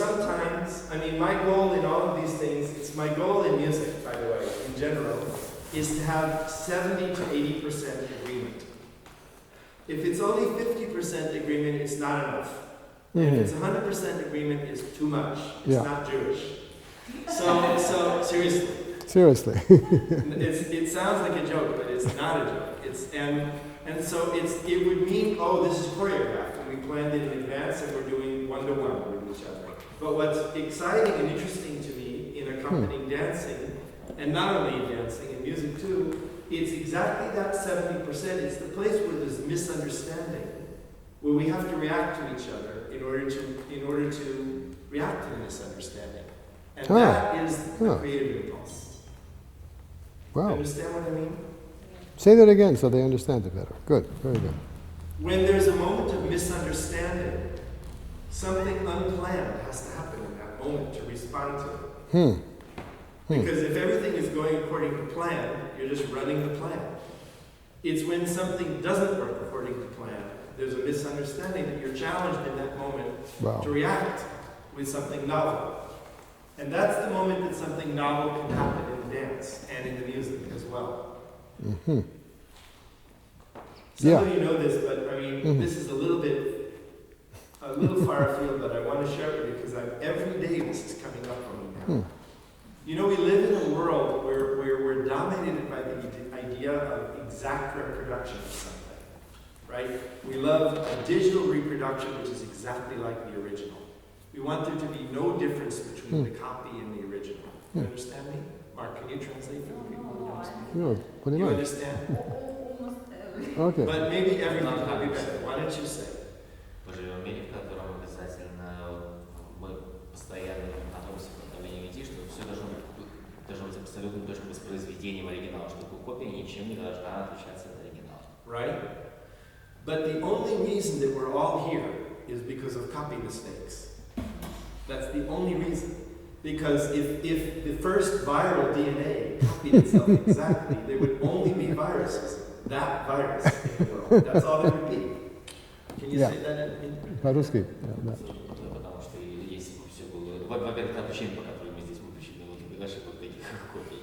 sometimes, I mean, my goal in all of these things, it's my goal in music, by the way, in general, is to have 70 to 80% agreement. If it's only 50% agreement, it's not enough. If it's 100% agreement, it's too much. It's not Jewish. So seriously. Seriously. It sounds like a joke, but it's not a joke. And so it would mean, oh, this is choreographed, and we planned it in advance, and we're doing one-to-one with each other. But what's exciting and interesting to me in accompanying dancing, and not only in dancing, in music too, it's exactly that 70%. It's the place where there's misunderstanding, where we have to react to each other in order to react to the misunderstanding. And that is the creative impulse. Wow. You understand what I mean? Say that again so they understand it better. Good, very good. When there's a moment of misunderstanding, something unplanned has to happen in that moment to respond to it. Because if everything is going according to plan, you're just running the plan. It's when something doesn't work according to plan, there's a misunderstanding that you're challenged in that moment to react with something novel. And that's the moment that something novel can happen in the dance and in the music as well. Some of you know this, but I mean, this is a little far afield, but I want to share it with you because every day this is coming up for me now. You know, we live in a world where we're dominated by the idea of exact reproduction of something, right? We love a digital reproduction which is exactly like the original. We want there to be no difference between the copy and the original. You understand me? Mark, can you translate for the people who don't speak? No, pretty You much. understand? Okay. But maybe everything will be better. Why don't you say? Мы живем в мире, в котором обязательно мы постоянно относимся к направлению идей, что все должно быть абсолютно точным воспроизведением оригинала, чтобы копия ничем не должна отличаться от оригинала. Right? But the only reason that we're all here is because of copy mistakes. That's the only reason. Because if the first viral DNA copied itself exactly, there would only be viruses. That virus in the world. That's all there would be. Can you say that in По-русски. Потому что если бы все было... Во-первых, та причина, по которой мы здесь выпущены, вот наших вот таких копий.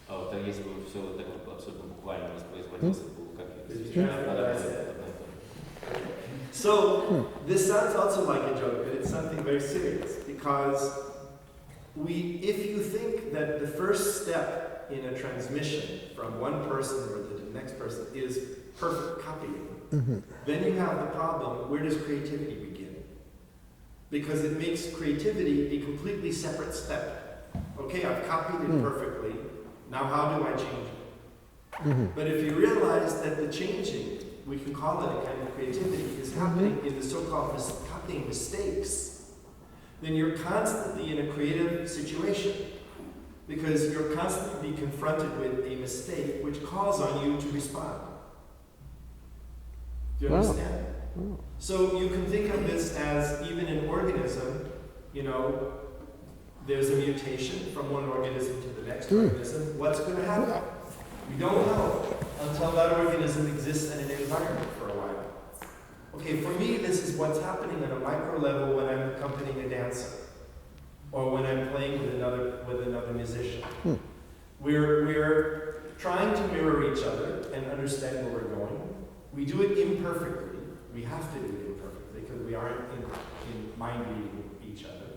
А вот если бы все вот так вот абсолютно буквально воспроизводилось, это было как... So, this sounds also like a joke, but it's something very serious. Because if you think that the first step in a transmission from one person or the next person is perfect copying, then you have the problem, where does creativity begin? Because it makes creativity a completely separate step. Okay, I've copied it perfectly, now how do I change it? But if you realize that the changing, we can call it a kind of creativity, is happening in the so-called copying mistakes, then you're constantly in a creative situation. Because you're constantly confronted with a mistake which calls on you to respond. Do you understand? So you can think of this as even an organism, you know, there's a mutation from one organism to the next organism. What's going to happen? We don't know until that organism exists in an environment for a while. Okay, for me, this is what's happening on a micro level when I'm accompanying a dancer. Or when I'm playing with another musician. We're trying to mirror each other and understand where we're going. We do it imperfectly. We have to do it imperfectly because we aren't in mind reading each other.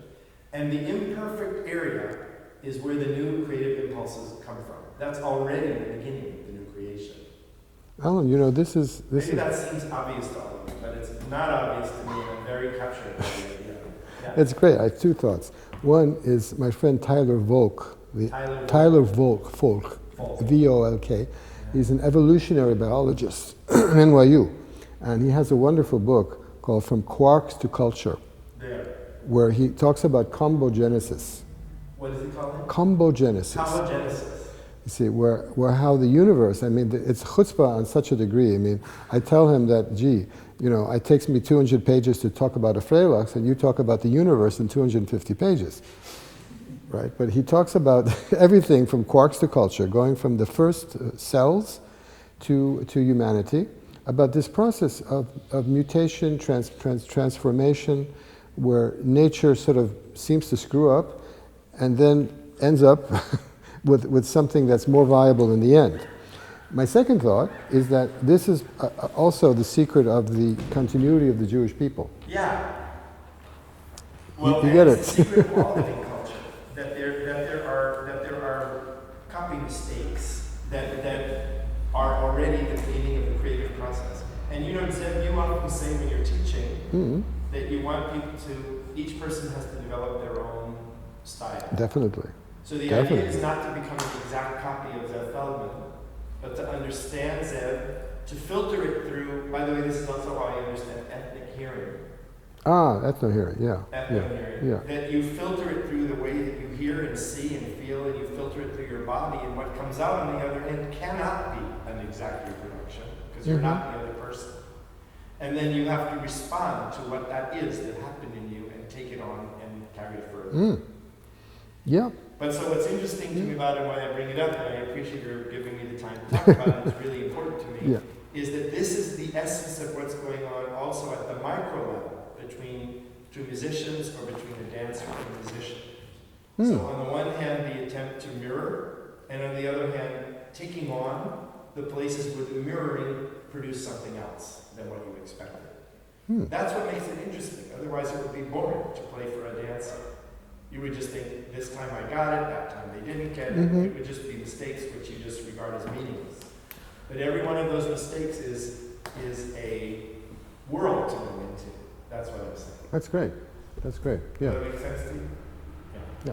And the imperfect area is where the new creative impulses come from. That's already the beginning of the new creation. Alan, you know, this is... Maybe that seems obvious to all of you, but it's not obvious to me, and I'm very captured by the idea. Yeah. It's great. I have two thoughts. One is my friend Tyler Volk, Tyler Volk, V-O-L-K. He's an evolutionary biologist at NYU, and he has a wonderful book called From Quarks to Culture, where he talks about combogenesis. What is it called? Combogenesis. Combogenesis. You see, where how the universe, I mean, it's chutzpah on such a degree. I mean, I tell him that, gee, you know, it takes me 200 pages to talk about a Freiluchs, and you talk about the universe in 250 pages, right? But he talks about everything from quarks to culture, going from the first cells to humanity, about this process of mutation, transformation, where nature sort of seems to screw up and then ends up with something that's more viable in the end. My second thought is that this is also the secret of the continuity of the Jewish people. Yeah. Well, you get it. It's a secret of all living culture that there are copy mistakes that are already the beginning of the creative process. And you know, Zev, you often say when you're teaching that you want people to, each person has to develop their own style. Definitely. So the idea is not to become an exact copy of Zev Feldman, but to understand Zev, to filter it through, by the way, this is also how I understand ethnic hearing. Ethno-hearing, yeah. Ethno-hearing. Yeah. That you filter it through the way that you hear and see and feel, and you filter it through your body, and what comes out on the other end cannot be an exact reproduction, because you're not the other person. And then you have to respond to what that is that happened in you and take it on and carry it further. Yeah. But so what's interesting to me about it, and why I bring it up, and I appreciate your giving me the time to talk about it, it's really important to me, is that this is the essence of what's going on also at the micro level between two musicians or between a dancer and a musician. So on the one hand, the attempt to mirror, and on the other hand, taking on the places where the mirroring produced something else than what you expected. That's what makes it interesting. Otherwise, it would be boring to play for a dancer. You would just think, this time I got it, that time they didn't get it. It would just be mistakes which you just regard as meaningless. But every one of those mistakes is a world to go into. That's what I'm saying. That's great. That's great. Yeah. Does that make sense to you? Yeah.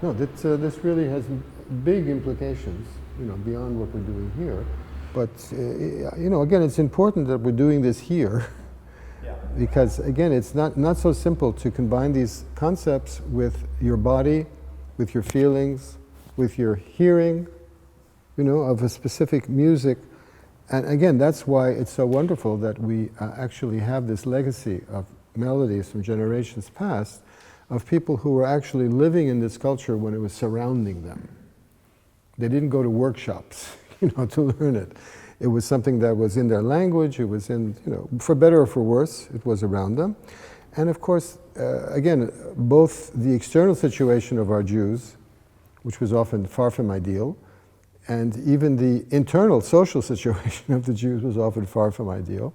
No, this really has big implications, you know, beyond what we're doing here. But you know, again, it's important that we're doing this here. Because again, it's not so simple to combine these concepts with your body, with your feelings, with your hearing, you know, of a specific music. And again, that's why it's so wonderful that we actually have this legacy of melodies from generations past, of people who were actually living in this culture when it was surrounding them. They didn't go to workshops, you know, to learn it. It was something that was in their language, it was in, you know, for better or for worse, it was around them. And of course, again, both the external situation of our Jews, which was often far from ideal, and even the internal social situation of the Jews was often far from ideal.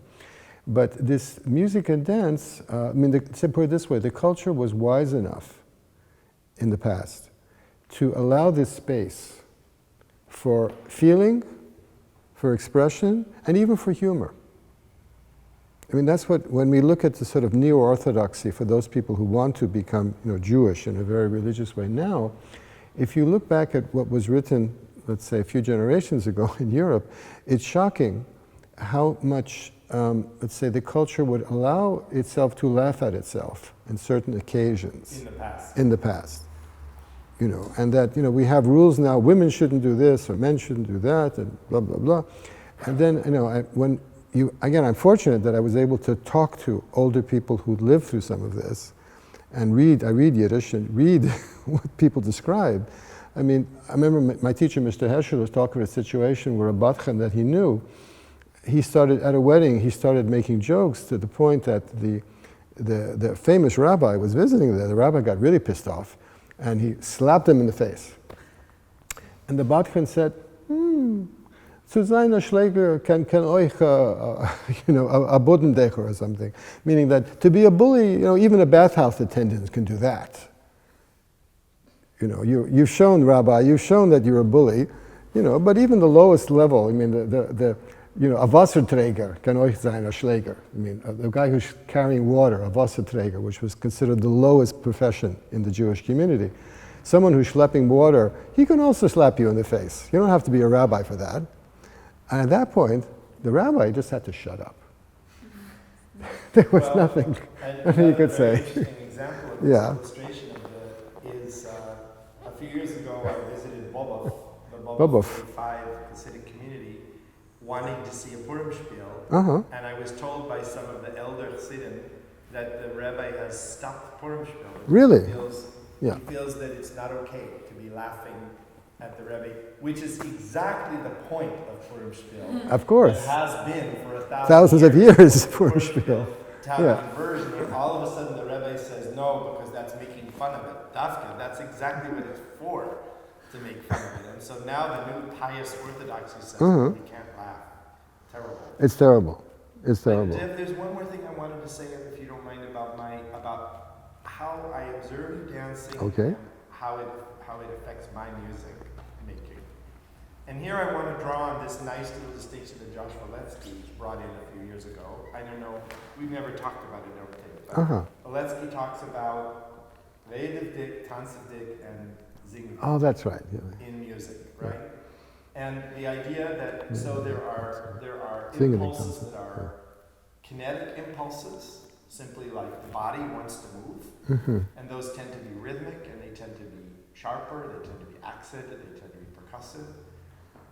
But this music and dance, I mean, to put it this way, the culture was wise enough in the past to allow this space for feeling, for expression, and even for humor. I mean, that's what, when we look at the sort of neo-orthodoxy for those people who want to become, you know, Jewish in a very religious way now, if you look back at what was written, let's say, a few generations ago in Europe, it's shocking how much, let's say, the culture would allow itself to laugh at itself in certain occasions. In the past. In the past. You know, and that, you know, we have rules now, women shouldn't do this, or men shouldn't do that, and blah, blah, blah. And then, you know, again, I'm fortunate that I was able to talk to older people who lived through some of this, and I read Yiddish, and read what people describe. I mean, I remember my teacher, Mr. Heschel, was talking about a situation where a batchen that he knew, at a wedding, he started making jokes to the point that the famous rabbi was visiting there. The rabbi got really pissed off, and he slapped him in the face. And the batchen said, zu seiner Schläger kann euch, you know, a Bodendecker or something. Meaning that to be a bully, you know, even a bathhouse attendant can do that. You know, you've shown, Rabbi, you've shown that you're a bully, you know, but even the lowest level, I mean, you know, a Wasserträger kann euch sein, a Schläger. I mean, the guy who's carrying water, a Wasserträger, which was considered the lowest profession in the Jewish community. Someone who's schlepping water, he can also slap you in the face. You don't have to be a rabbi for that. And at that point, the rabbi just had to shut up. There was nothing you could say. Interesting example of this illustration of is a few years ago I visited Bobov, the Bobov 5 Hasidic community, wanting to see a Purim Spiel, and I was told by some of the elder Chassidim that the rabbi has stopped Purim Spiel. Really? He feels that it's not okay to be laughing at the Rebbe, which is exactly the point of Purim Spiel. Of course. It has been for thousands of years, Purim Spiel. Italian version, and all of a sudden the Rebbe says no because that's making fun of it. Dafka, that's exactly what it's for, to make fun of it. And so now the new pious orthodoxy says we can't laugh. Terrible. It's terrible. It's terrible. Zev, there's one more thing I wanted to say, if you don't mind, about how I observe dancing and how it affects my music making. And here I want to draw on this nice little distinction that Josh Waletsky brought in a few years ago. I don't know, we've never talked about it over tape, but Waletsky talks about Redevdik, Tanzevdik, and Zingevdik. Oh, that's right. Yeah. In music, right? And the idea that so there are impulses that are kinetic impulses, simply like the body wants to move, and those tend to be rhythmic, and they tend to be sharper, they tend to be accented, they tend to be percussive.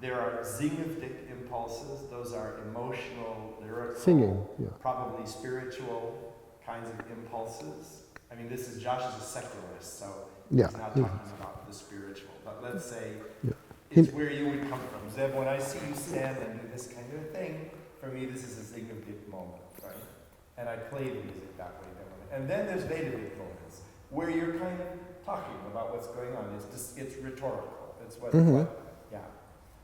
There are zingevdik impulses, those are emotional, lyrical, singing, probably spiritual kinds of impulses. I mean, Josh is a secularist, so he's not talking about the spiritual, but let's say it's where you would come from. Zev, when I see you stand and do this kind of thing, for me this is a zingevdik moment, right? And I play the music that way. And then there's vedevdik moments, where you're kind of talking about what's going on. It's rhetorical. It's what.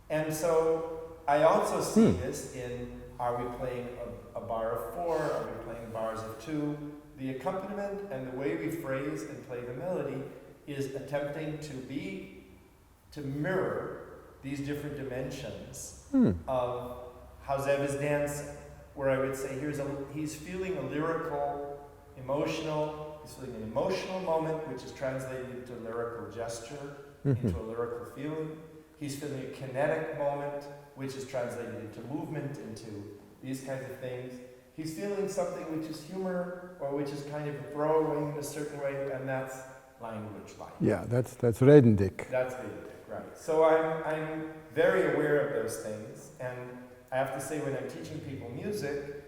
And so I also see this in, are we playing a bar of 4? Are we playing bars of 2? The accompaniment and the way we phrase and play the melody is attempting to mirror these different dimensions of how Zev is dancing. Where I would say he's feeling a lyrical, he's feeling an emotional moment, which is translated into lyrical gesture, into a lyrical feeling. He's feeling a kinetic moment, which is translated into movement, into these kinds of things. He's feeling something which is humor, or which is kind of a throwaway in a certain way, and that's language like. Yeah, that's Redendik. That's Redendik, right. So I'm very aware of those things, and I have to say when I'm teaching people music,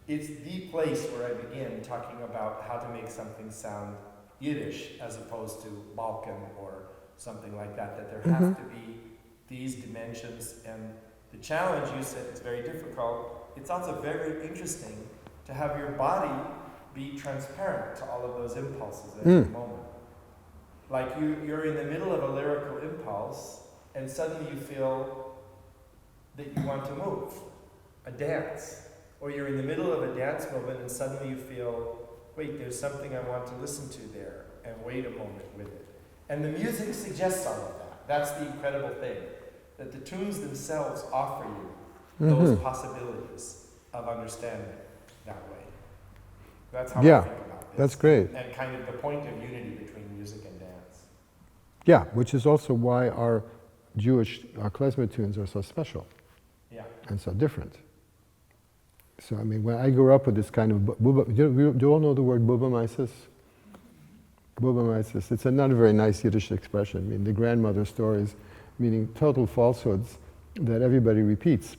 it's the place where I begin talking about how to make something sound Yiddish as opposed to Balkan or something like that, that there have to be these dimensions. And the challenge, you said, is very difficult. It's also very interesting to have your body be transparent to all of those impulses at every moment. Like you're in the middle of a lyrical impulse, and suddenly you feel that you want to move, a dance. Or you're in the middle of a dance moment, and suddenly you feel, wait, there's something I want to listen to there, and wait a moment with it. And the music suggests all of that. That's the incredible thing, that the tunes themselves offer you those possibilities of understanding that way. That's how I think about this. That's great. And kind of the point of unity between music and dance. Yeah, which is also why our klezmer tunes are so special and so different. So, I mean, when I grew up with this kind of do you all know the word bubamaisis? Bubamaisis. It's not a very nice Yiddish expression. I mean, the grandmother stories, meaning total falsehoods that everybody repeats.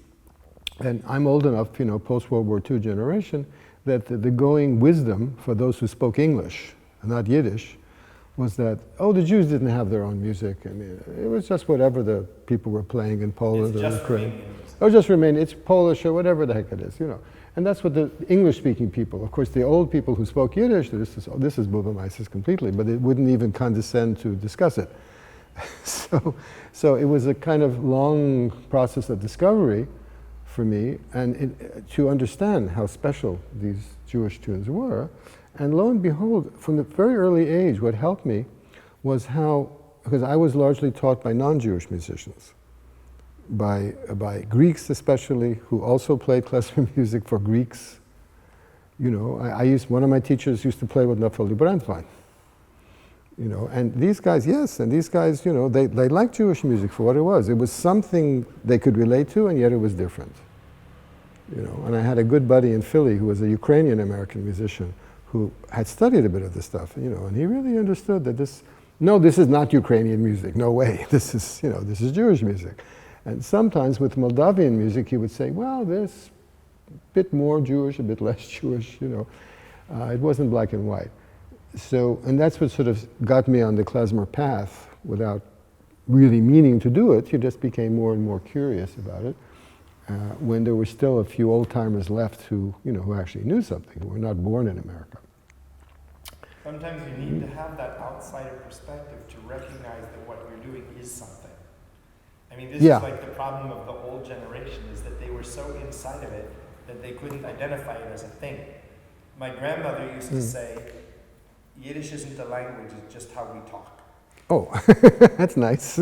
And I'm old enough, post-World War II generation, that the going wisdom for those who spoke English, not Yiddish, was that, the Jews didn't have their own music. I mean, it was just whatever the people were playing in Poland or Ukraine. Or just remain, it's Polish or whatever the heck it is, And that's what the English-speaking people, of course, the old people who spoke Yiddish, this is bubamaisis completely, but it wouldn't even condescend to discuss it. So it was a kind of long process of discovery for me, and to understand how special these Jewish tunes were. And lo and behold, from the very early age, what helped me was because I was largely taught by non-Jewish musicians, by Greeks especially, who also played klezmer music for Greeks. One of my teachers used to play with Naphtali Brandwein. And these guys, they liked Jewish music for what it was. It was something they could relate to, and yet it was different. And I had a good buddy in Philly who was a Ukrainian-American musician who had studied a bit of this stuff, and he really understood that this is not Ukrainian music, no way. This is Jewish music. And sometimes with Moldavian music, he would say, well, there's a bit more Jewish, a bit less Jewish, It wasn't black and white. So, and that's what sort of got me on the klezmer path without really meaning to do it. You just became more and more curious about it. when there were still a few old-timers left who, who actually knew something, who were not born in America. Sometimes you need to have that outsider perspective to recognize that what you're doing is something. I mean, this is like the problem of the old generation, is that they were so inside of it that they couldn't identify it as a thing. My grandmother used to say, Yiddish isn't a language, it's just how we talk. Oh, that's nice.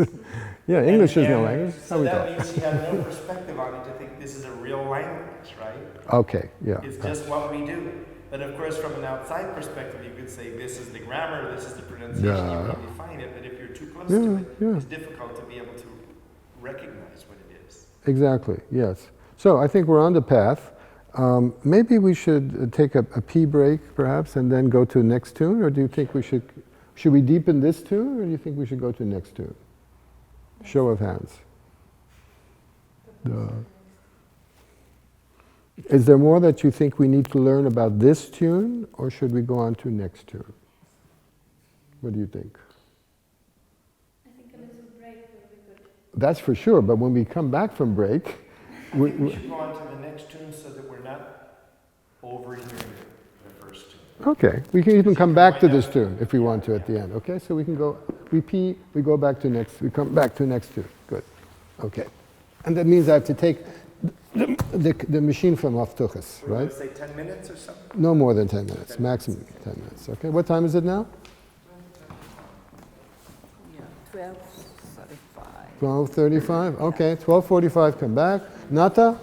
Yeah, English is no language. So that means she had no perspective on it to think this is a real language, right? Okay, yeah. It's just what we do. But of course, from an outside perspective, you could say this is the grammar, this is the pronunciation, you can define it, but if you're too close to it, it's difficult to be able to recognize what it is. Exactly, yes. So I think we're on the path. Maybe we should take a pee break, perhaps, and then go to the next tune, or do you think we should we deepen this tune, or do you think we should go to the next tune? Show of hands. Is there more that you think we need to learn about this tune, or should we go on to next tune? What do you think? I think a little break would be good. That's for sure, but when we come back from break... I think we should go on to the next tune so that we're not overhearing the first tune. Okay, we can even come back to this tune if we want to at the end. Okay, so we can go, we go back to next, we come back to next tune. Good. Okay. And that means I have to take the machine from off Tuchus, right? Want to say 10 minutes or something? No more than 10 minutes, maximum 10 minutes. Okay, what time is it now? 12:35. 12:35, okay, 12:45, come back. Nata?